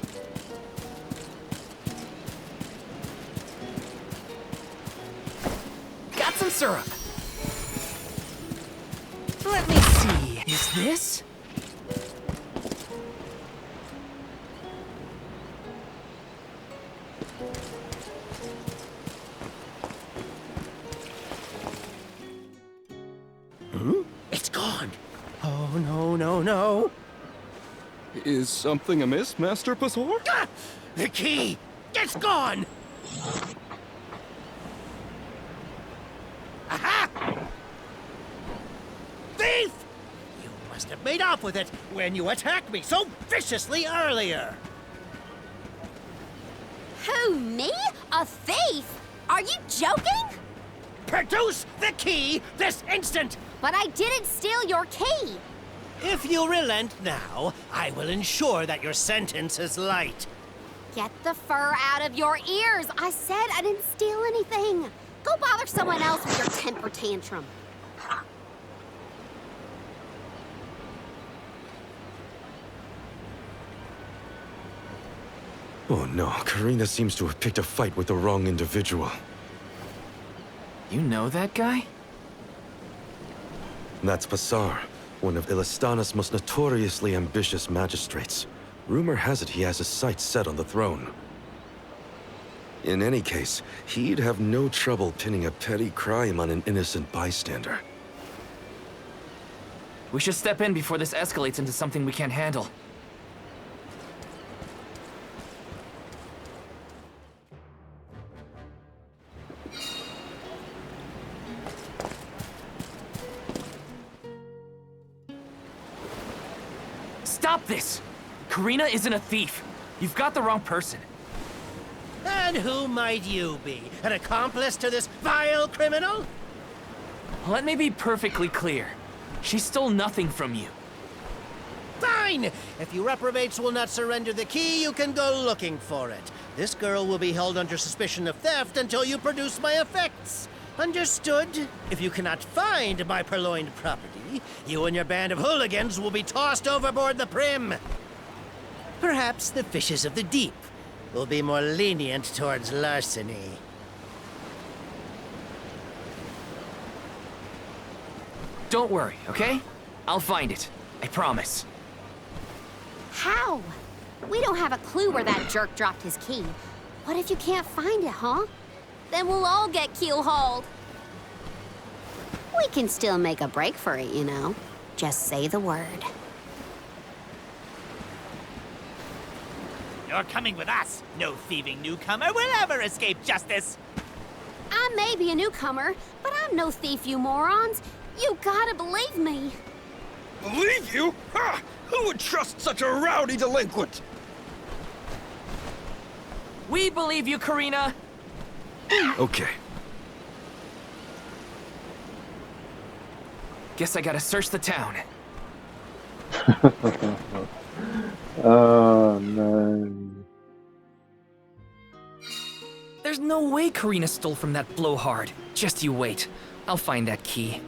Got some syrup. Let me see. Is this?
It's gone. Oh, no, no, no.
Is something amiss, Master Pasor?
Ah! The key! It's gone! Aha! Thief! You must have made off with it when you attacked me so viciously earlier.
Who, me? A thief? Are you joking?
Produce the key this instant!
But I didn't steal your key.
If you relent now, I will ensure that your sentence is light.
Get the fur out of your ears. I said I didn't steal anything. Go bother someone else with your temper tantrum.
Oh no, Karina seems to have picked a fight with the wrong individual.
You know that guy?
That's Pasar, one of Ilistana's most notoriously ambitious magistrates. Rumor has it he has his sights set on the throne. In any case, he'd have no trouble pinning a petty crime on an innocent bystander.
We should step in before this escalates into something we can't handle. Stop this! Karina isn't a thief. You've got the wrong person.
And who might you be? An accomplice to this vile criminal?
Let me be perfectly clear. She stole nothing from you.
Fine! If you reprobates will not surrender the key, you can go looking for it. This girl will be held under suspicion of theft until you produce my effects. Understood? If you cannot find my purloined property, you and your band of hooligans will be tossed overboard the Prim. Perhaps the fishes of the deep will be more lenient towards larceny.
Don't worry, okay? I'll find it. I promise.
How? We don't have a clue where that jerk dropped his key. What if you can't find it, huh? Then we'll all get keel-hauled. We can still make a break for it, you know. Just say the word.
You're coming with us. No thieving newcomer will ever escape justice.
I may be a newcomer, but I'm no thief, you morons. You gotta believe me.
Believe you? Ha! Who would trust such a rowdy delinquent?
We believe you, Karina.
Okay.
Guess I gotta search the town.
Oh no.
There's no way Karina stole from that blowhard. Just you wait. I'll find that key.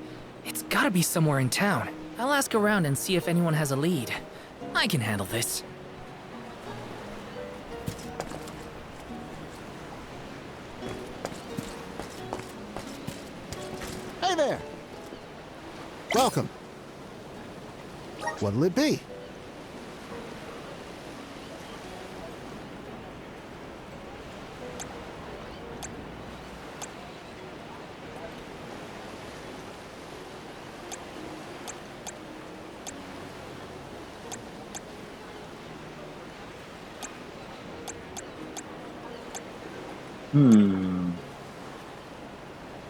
It's gotta be somewhere in town. I'll ask around and see if anyone has a lead. I can handle this.
Hey there! Welcome. What'll it be?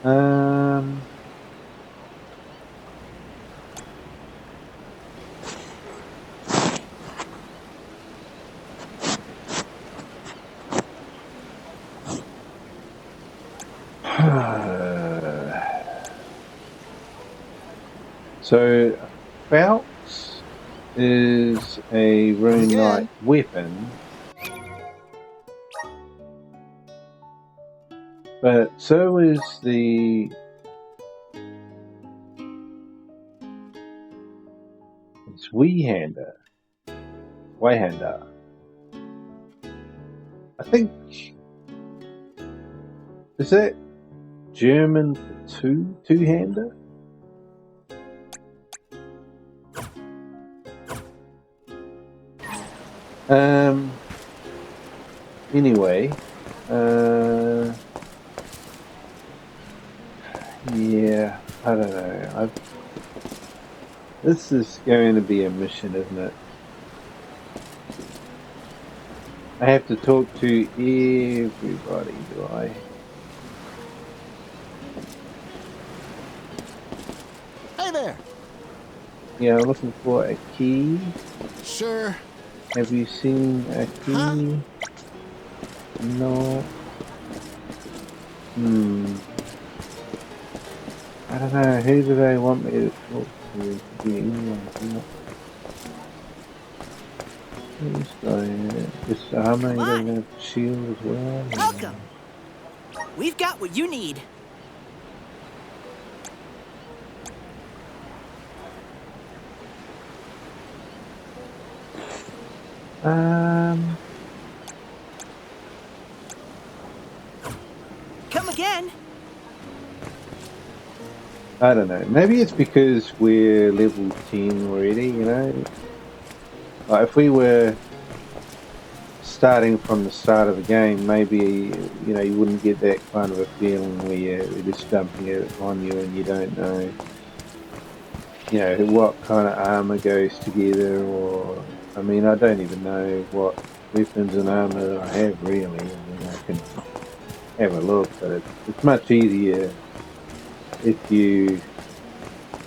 Um. So, Phelps is a rune knight weapon, but so is the Zweihander. I think, is that German for two-hander? Anyway, yeah, I don't know. This is going to be a mission, isn't it? I have to talk to everybody, do I?
Hey there!
Yeah, I'm looking for a key.
Sure.
Have you seen a key?
Huh?
No. I don't know. Who do they want me to talk to? Yeah, anyone, isn't it? This guy, this armor, he doesn't have a shield as well.
Welcome. We've got what you need. Come again.
I don't know. Maybe it's because we're level 10 already, you know? Like if we were starting from the start of the game, maybe, you know, you wouldn't get that kind of a feeling where you're just dumping it on you and you don't know, you know, what kind of armor goes together, or, I mean, I don't even know what weapons and armor I have really. I mean, I can have a look, but it's much easier if you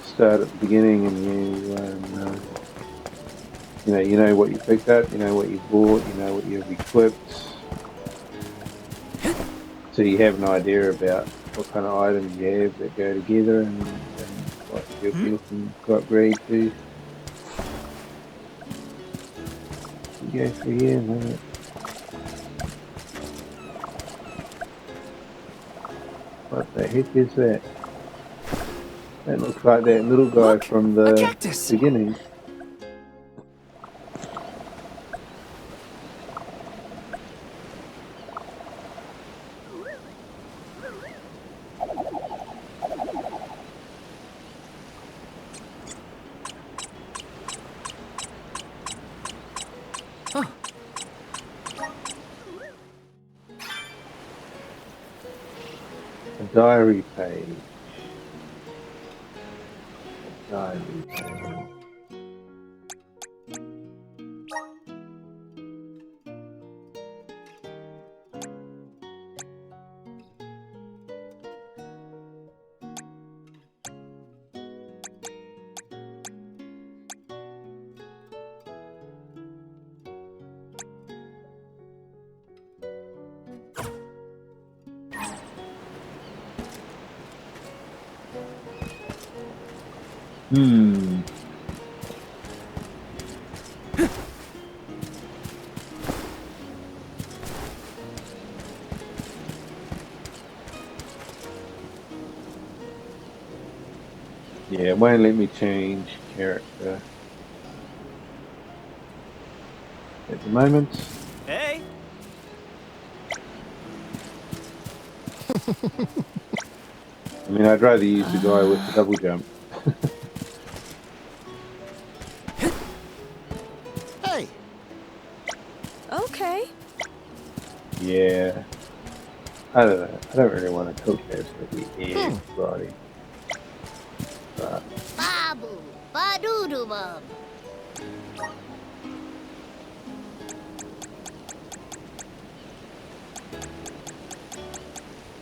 start at the beginning and you know what you picked up, you know what you bought, you know what you've equipped, so you have an idea about what kind of items you have that go together and what you're looking to upgrade to. go through here, man. What the heck is that? That looks like that little guy
Look,
from
a
the
cactus.
beginning.
Huh.
A diary page. A diary page. Hmm. Yeah, it won't let me change character at the moment.
Hey,
I mean, I'd rather use the guy with the double jump.
Hey,
Okay.
Yeah. I don't know. I don't really want to cook this with the egg body. But
Babu, ba-doo-doo-bum.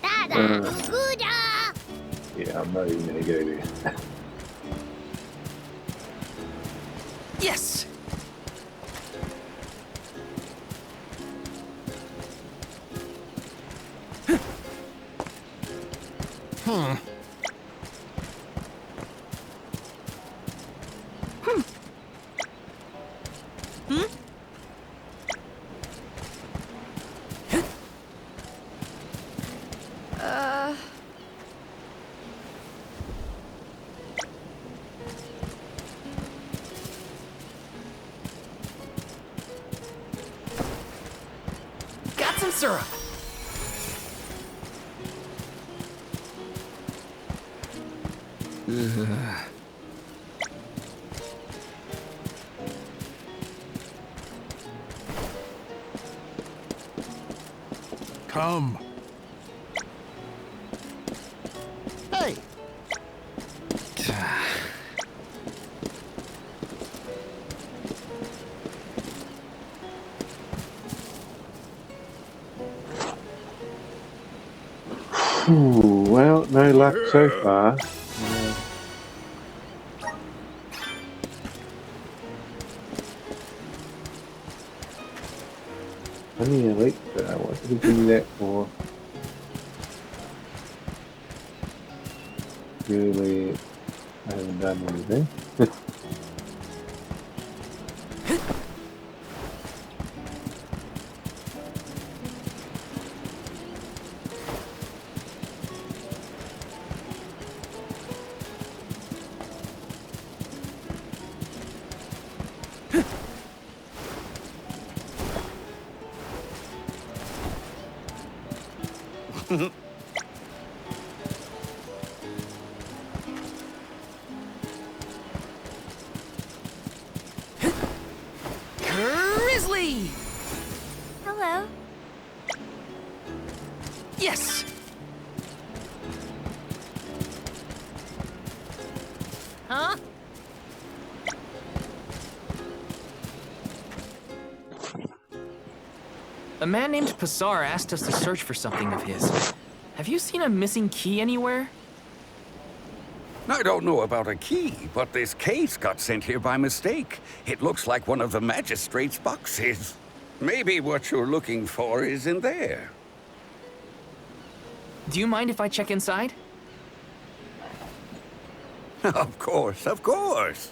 Da-da, goo-da.
yeah, I'm not even going to go there.
Yes. Got some syrup.
come. Hey,
Ooh, well, no luck so far. Honey Alexa, what did we do that for? Really, I haven't done anything.
Grizzly.
Hello.
Yes.
Huh?
A man named Passar asked us to search for something of his. Have you seen a missing key anywhere?
I don't know about a key, but this case got sent here by mistake. It looks like one of the magistrate's boxes. Maybe what you're looking for is in there.
Do you mind if I check inside?
Of course, of course.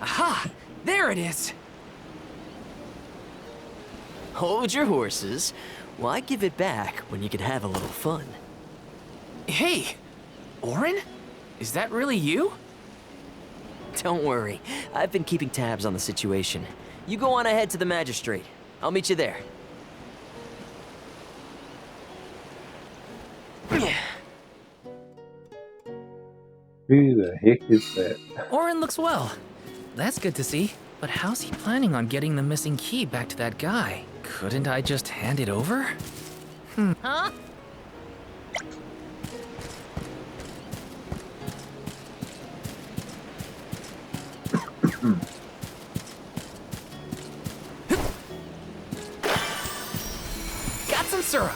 Aha! There it is!
Hold your horses. Why give it back when you can have a little fun?
Hey! Orin? Is that really you?
Don't worry. I've been keeping tabs on the situation. You go on ahead to the magistrate. I'll meet you there.
Who the heck is that?
Orin looks well. That's good to see. But how's he planning on getting the missing key back to that guy? Couldn't I just hand it over?
Huh?
Got some syrup!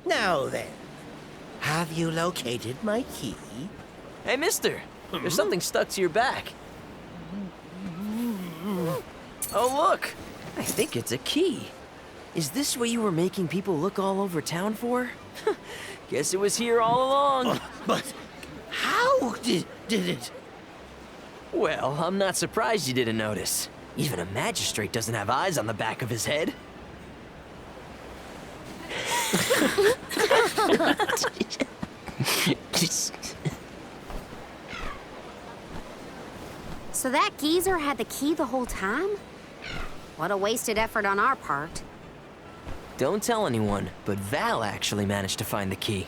Now then, have you located my key?
Hey, mister. There's something stuck to your back. Oh, look. I think it's a key. Is this what you were making people look all over town for? Guess it was here all along.
But how did it?
Well, I'm not surprised you didn't notice. Even a magistrate doesn't have eyes on the back of his head.
So that geezer had the key the whole time? What a wasted effort on our part.
Don't tell anyone, but Val actually managed to find the key.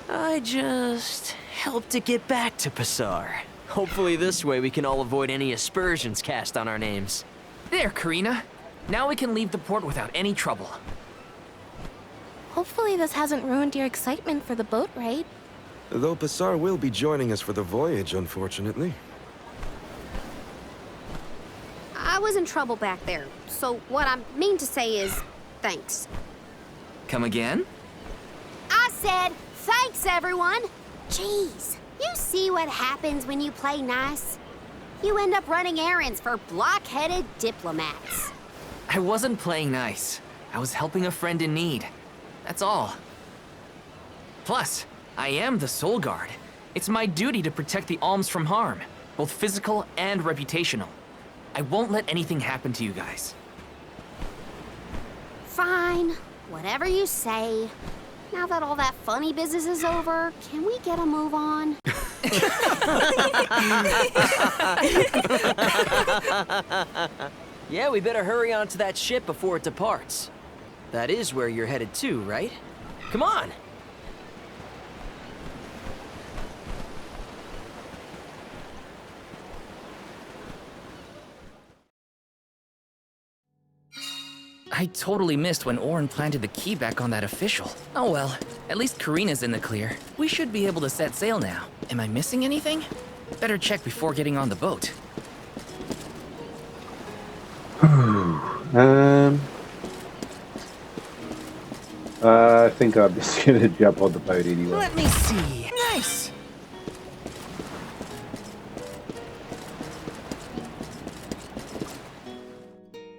I just helped it get back to Passar. Hopefully this way we can all avoid any aspersions cast on our names.
There, Karina. Now we can leave the port without any trouble.
Hopefully this hasn't ruined your excitement for the boat ride.
Though Passar will be joining us for the voyage, unfortunately.
I was in trouble back there, so what I mean to say is, thanks.
Come again?
I said, thanks everyone! Jeez, you see what happens when you play nice? You end up running errands for block-headed diplomats.
I wasn't playing nice. I was helping a friend in need. That's all. Plus, I am the Soul Guard. It's my duty to protect the alms from harm, both physical and reputational. I won't let anything happen to you guys.
Fine, whatever you say. Now that all that funny business is over, can we get a move on?
Yeah, we better hurry on to that ship before it departs. That is where you're headed to, right? Come on!
I totally missed when Orin planted the key back on that official. Oh well, at least Karina's in the clear. We should be able to set sail now. Am I missing anything? Better check before getting on the boat.
I think I'm just gonna jump on the boat anyway.
Let me see. Nice!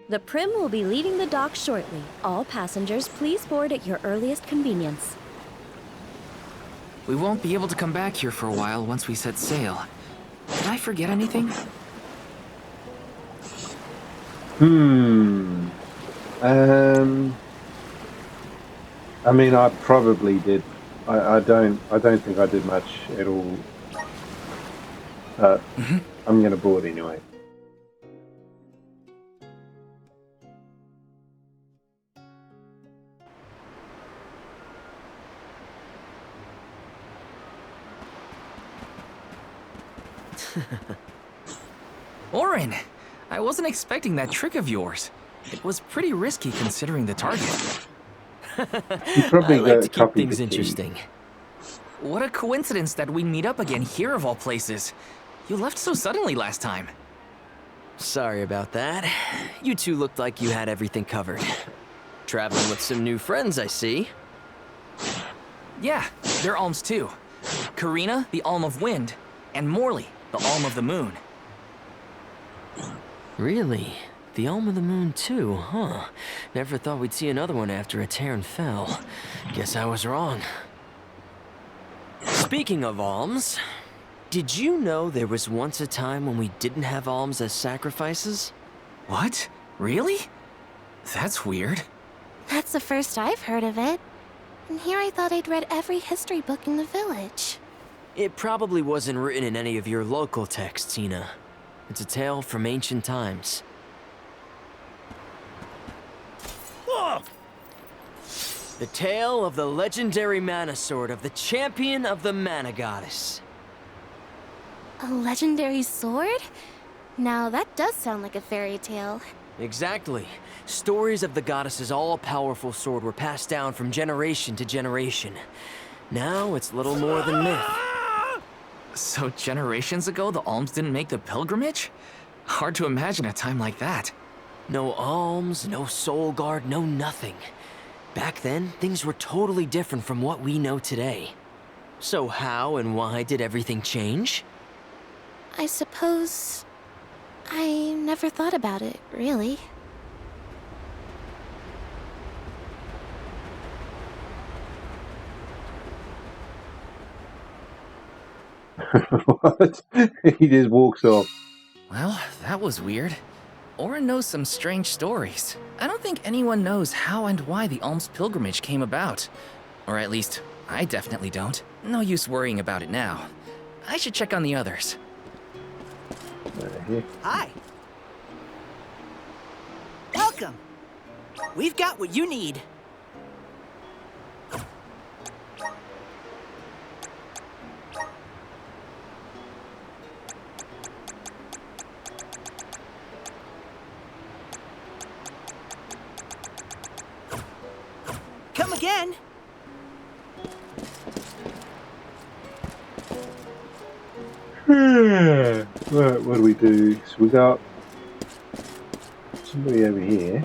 The Prim will be leaving the dock shortly. All passengers, please board at your earliest convenience.
We won't be able to come back here for a while once we set sail. Did I forget anything?
I mean, I probably did. I don't think I did much at all. I'm gonna board anyway.
Orin! I wasn't expecting that trick of yours. It was pretty risky considering the target.
You probably
I like to
got
keep
copied
things
the key.
interesting.
What a coincidence that we meet up again here of all places. You left so suddenly last time.
Sorry about that. You two looked like you had everything covered. Traveling with some new friends, I see.
Yeah, they're alms too. Karina, the Alm of Wind, and Morley, the Alm of the Moon.
Really? The Alm of the Moon too, huh? Never thought we'd see another one after a Terran fell. Guess I was wrong. Speaking of alms, did you know there was once a time when we didn't have alms as sacrifices?
What? Really? That's weird.
That's the first I've heard of it. And here I thought I'd read every history book in the village.
It probably wasn't written in any of your local texts, Ina. It's a tale from ancient times.
Whoa!
The tale of the legendary mana sword of the champion of the mana goddess.
A legendary sword? Now that does sound like a fairy tale.
Exactly. Stories of the goddess's all-powerful sword were passed down from generation to generation. Now it's little more than myth.
So generations ago, the alms didn't make the pilgrimage? Hard to imagine a time like that.
No alms, no soul guard, no nothing. Back then, things were totally different from what we know today. So how and why did everything change?
I suppose... I never thought about it, really.
What? He just walks off.
Well, that was weird. Orin knows some strange stories. I don't think anyone knows how and why the alms pilgrimage came about. Or at least, I definitely don't. No use worrying about it now. I should check on the others.
Hi. Welcome. We've got what you need. Come again.
Right, what do we do? So we got somebody over here.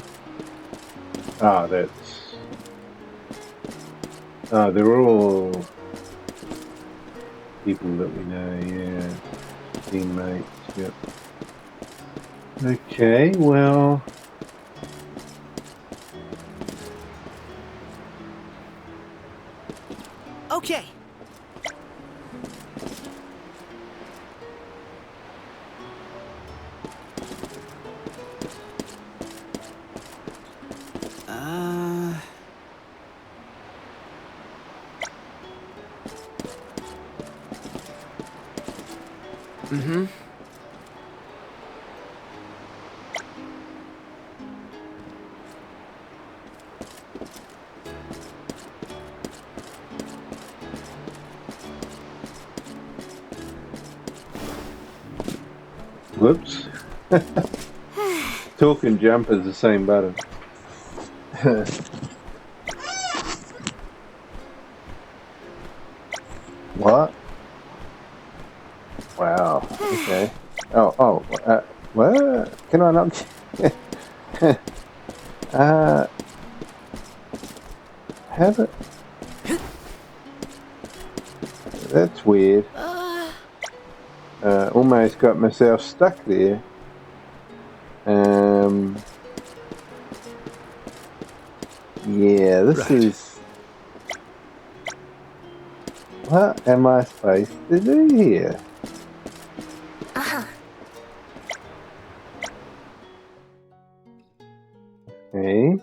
Ah, that's... Ah, they're all people that we know, yeah. Teammates, yep. Okay, well...
Okay.
Whoops. Talk and jump is the same button. What? Wow. Okay. What? Can I not? Have it? That's weird. Almost got myself stuck there. Yeah, this is... What am I supposed to do here? Okay.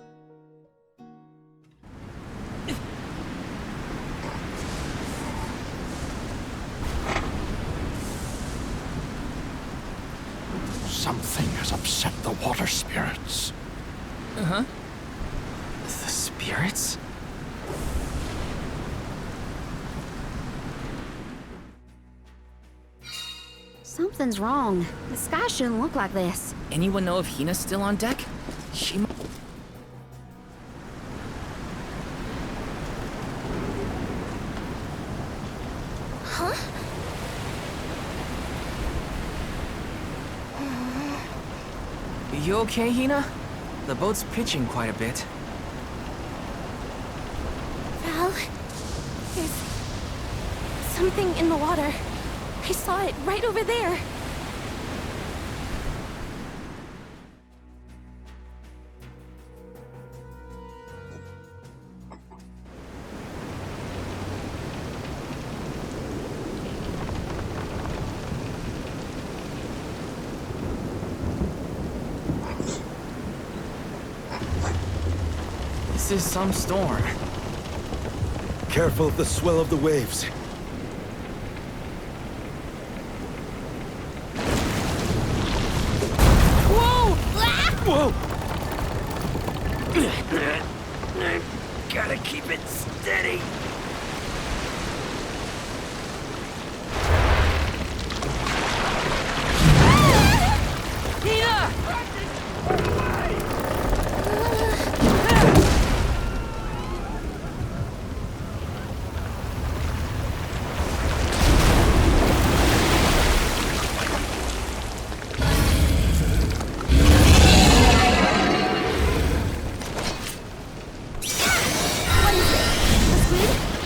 Something has upset the water spirits.
Uh-huh. The spirits?
Something's wrong. The sky shouldn't look like this.
Anyone know if Hina's still on deck? She... You okay, Hina? The boat's pitching quite a bit.
Val, there's something in the water. I saw it right over there.
This is some storm.
Careful of the swell of the waves.
Whoa!
Whoa!
I gotta keep it steady.
Hina!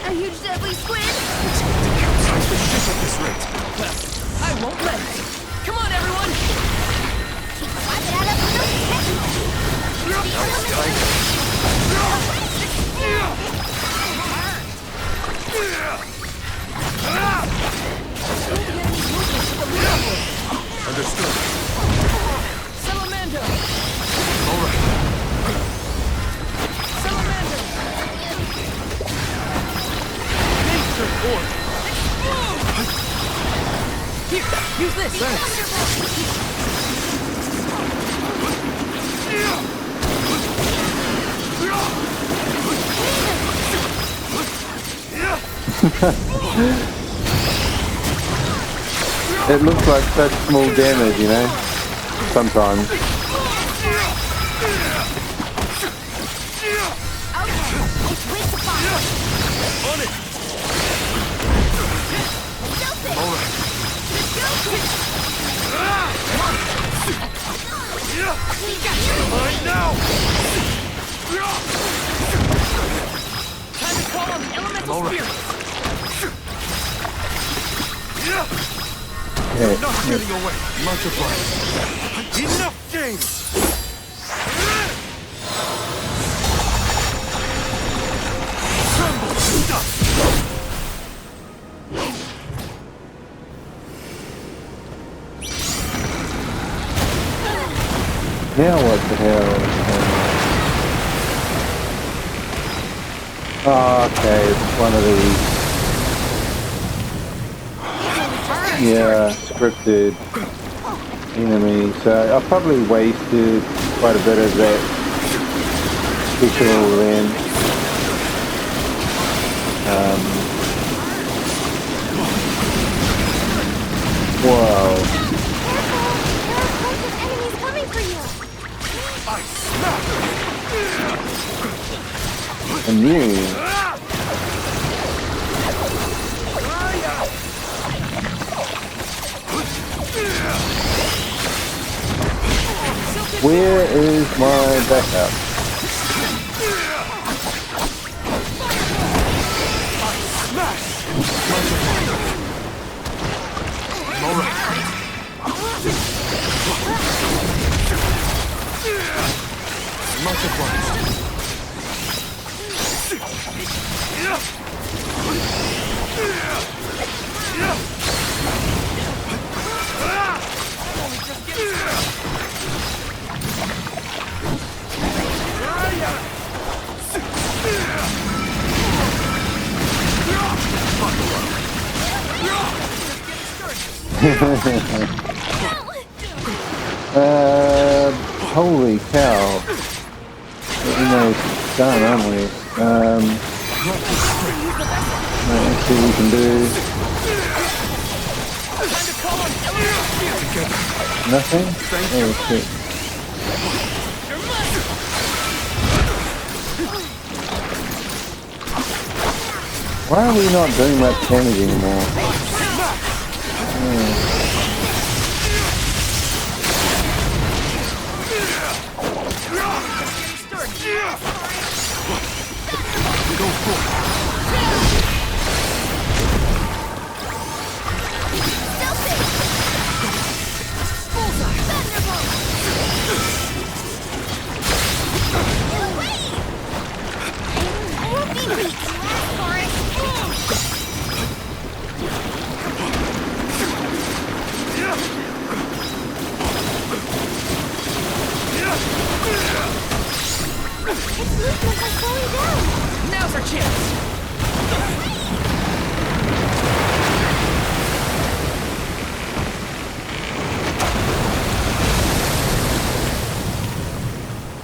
A huge deadly squid?
Capsize the ship at this rate.
I won't let it. Come on, everyone!
Understood.
Salamander!
All right.
Salamander!
Nature order.
Here, use this!
It looks like such small damage, you know, sometimes.
On it. All right. Mine now.
Time to call on the elemental
All right.
spirit!
Not getting away. Much obliged. Enough games. Tremble to dust.
Now what the hell? Oh, okay, it's one of these. Yeah, scripted enemy. So I probably wasted quite a bit of that special then. Whoa. Immune. Where is my backup?
Much obliged.
Holy cow. We're almost done, aren't we? Let's see what we can do. Nothing? Oh shit. Why are we not doing much damage anymore?
Its movements are slowing down.
Now's our chance.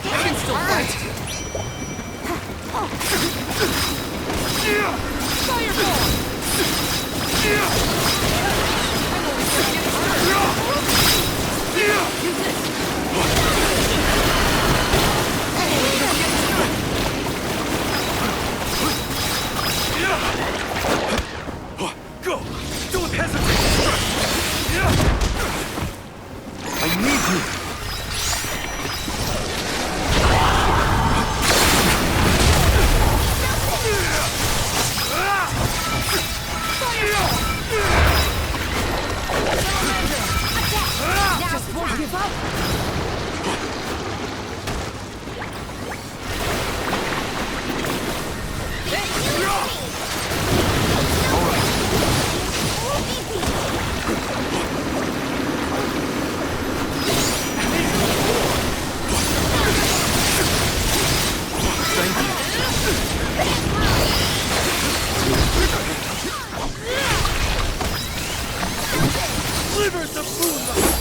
I can still fight. Fireball! Use this.
Go! Don't hesitate to strike! I need you!
Just won't give up.
Slivers of moonlight!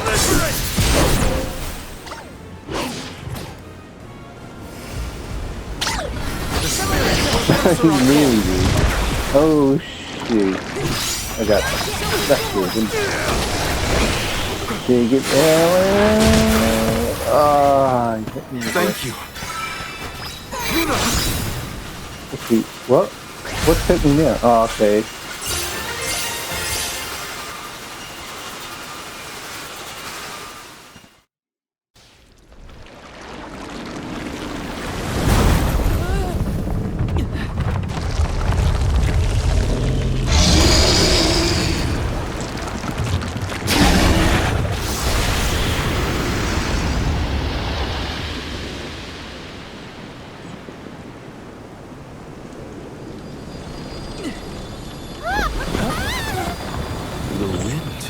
Liberate!
Really, dude. Oh shoot. I got stuck with him. Dig it down. Ah, he hit me.
Thank you.
Let's see. What? What's hit me now? Oh, okay.
The wind.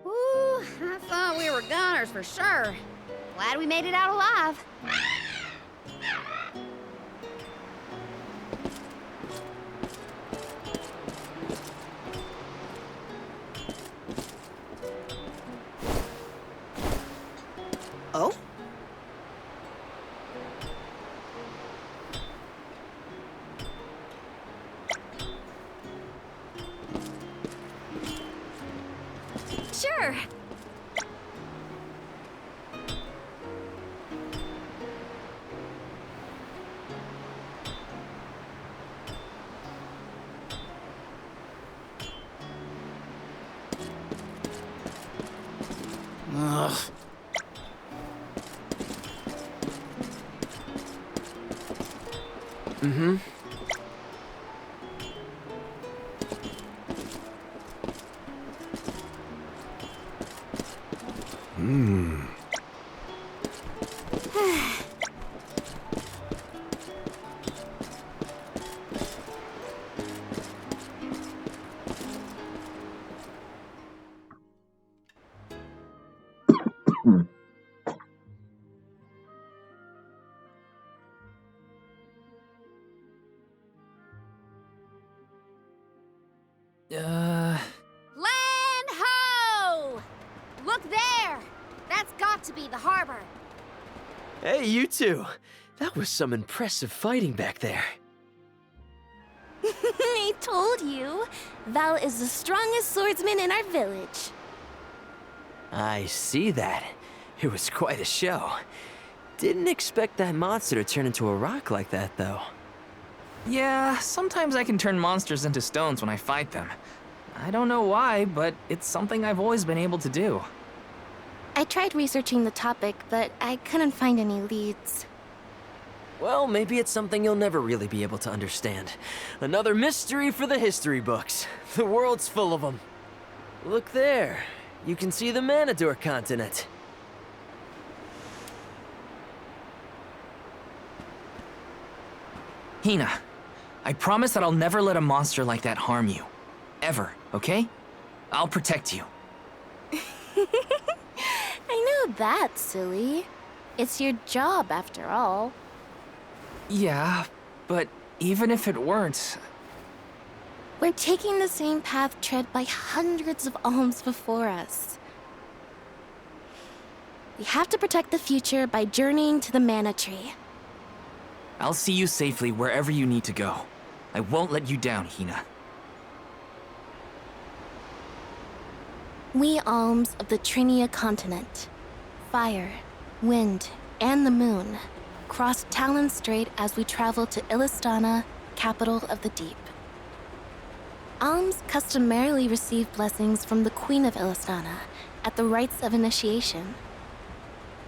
Ooh, I thought we were goners for sure. Glad we made it out alive. Oh? Sure.
Ugh.
Mm-hmm.
Land ho! Look there! That's got to be the harbor.
Hey, you two. That was some impressive fighting back there.
I told you. Val is the strongest swordsman in our village.
I see that. It was quite a show. Didn't expect that monster to turn into a rock like that, though.
Yeah, sometimes I can turn monsters into stones when I fight them. I don't know why, but it's something I've always been able to do.
I tried researching the topic, but I couldn't find any leads.
Well, maybe it's something you'll never really be able to understand. Another mystery for the history books. The world's full of them. Look there. You can see the Manador continent.
Hina, I promise that I'll never let a monster like that harm you. Ever, okay? I'll protect you.
I know that, silly. It's your job, after all.
Yeah, but even if it weren't...
We're taking the same path tread by hundreds of alms before us. We have to protect the future by journeying to the Mana Tree.
I'll see you safely wherever you need to go. I won't let you down, Hina.
We alms of the Trinia continent, fire, wind, and the moon, cross Talon Strait as we travel to Illistana, capital of the deep. Alms customarily receive blessings from the Queen of Illistana at the rites of initiation,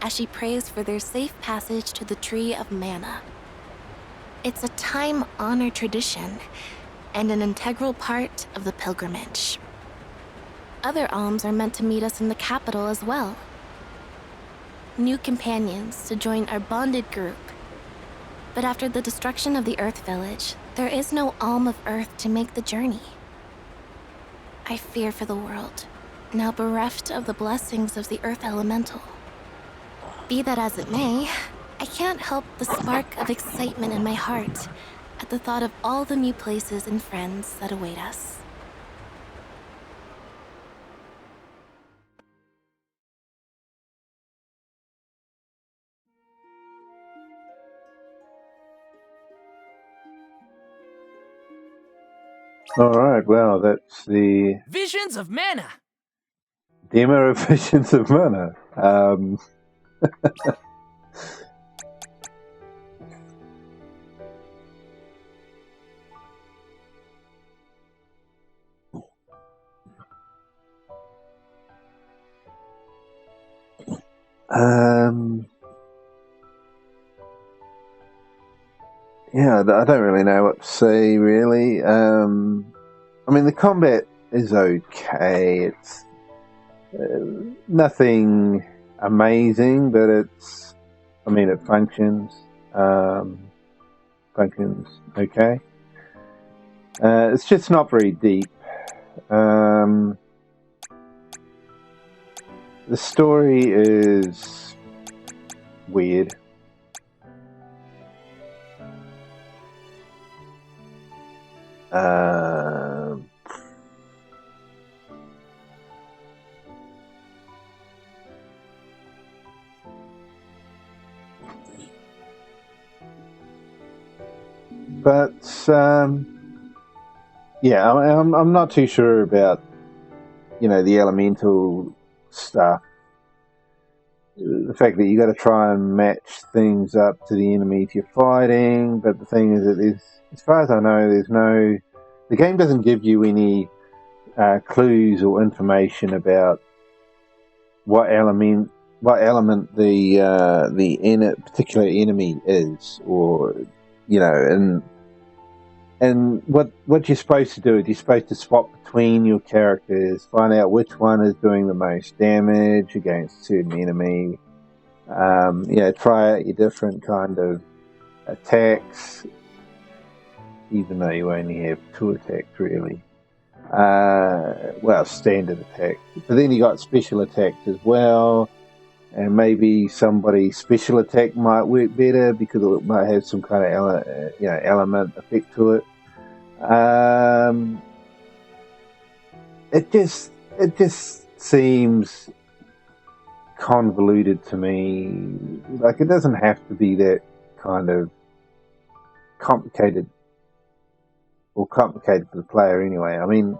as she prays for their safe passage to the Tree of Mana. It's a time-honored tradition and an integral part of the pilgrimage. Other alms are meant to meet us in the capital as well. New companions to join our bonded group. But after the destruction of the Earth Village, there is no alm of Earth to make the journey. I fear for the world, now bereft of the blessings of the Earth Elemental. Be that as it may, I can't help the spark of excitement in my heart at the thought of all the new places and friends that await us.
Alright, well, that's the
Visions of Mana!
demo of Visions of Mana. Yeah, I don't really know what to say, really. I mean, the combat is okay. It's nothing amazing, but it's, I mean, it functions. Functions okay. It's just not very deep. The story is weird. But yeah, I'm not too sure about, you know, the elemental stuff. The fact that you got to try and match things up to the enemies you're fighting, but the thing is that there's, as far as I know, the game doesn't give you any clues or information about what element the particular enemy is, or, you know, and what you're supposed to do is you're supposed to swap between your characters, find out which one is doing the most damage against a certain enemy. You know, try out your different kind of attacks, even though you only have 2 attacks really. Well, standard attacks. But then you got special attacks as well, and maybe somebody's special attack might work better because it might have some kind of element effect to it. It just seems convoluted to me. Like, it doesn't have to be that kind of complicated, or complicated for the player anyway. I mean,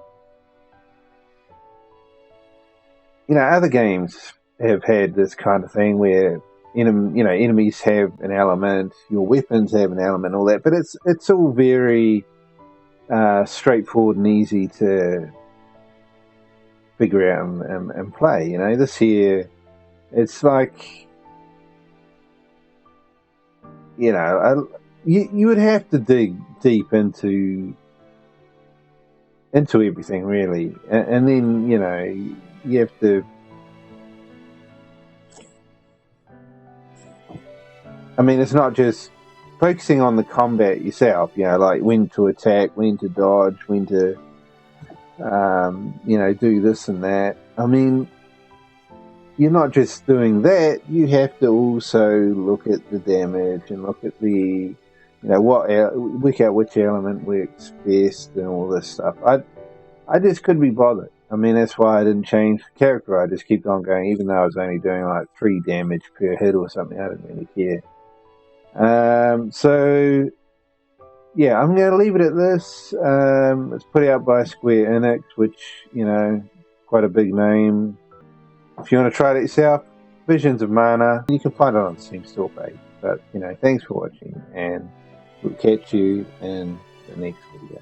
you know, other games have had this kind of thing where enemies have an element, your weapons have an element, all that, but it's all very straightforward and easy to figure out and play. You know, this here, it's like, you know, you would have to dig deep into everything really, and then you know you have to. I mean, it's not just focusing on the combat yourself. You know, like when to attack, when to dodge, when to you know, do this and that. I mean, you're not just doing that. You have to also look at the damage and look at the, you know, work out which element works best and all this stuff. I just couldn't be bothered. I mean, that's why I didn't change the character. I just kept on going, even though I was only doing like 3 damage per hit or something. I didn't really care. So yeah, I'm going to leave it at this. It's put out by Square Enix, which, you know, quite a big name. If you want to try it yourself, Visions of Mana, you can find it on the Steam store page. But, you know, thanks for watching, and we'll catch you in the next video.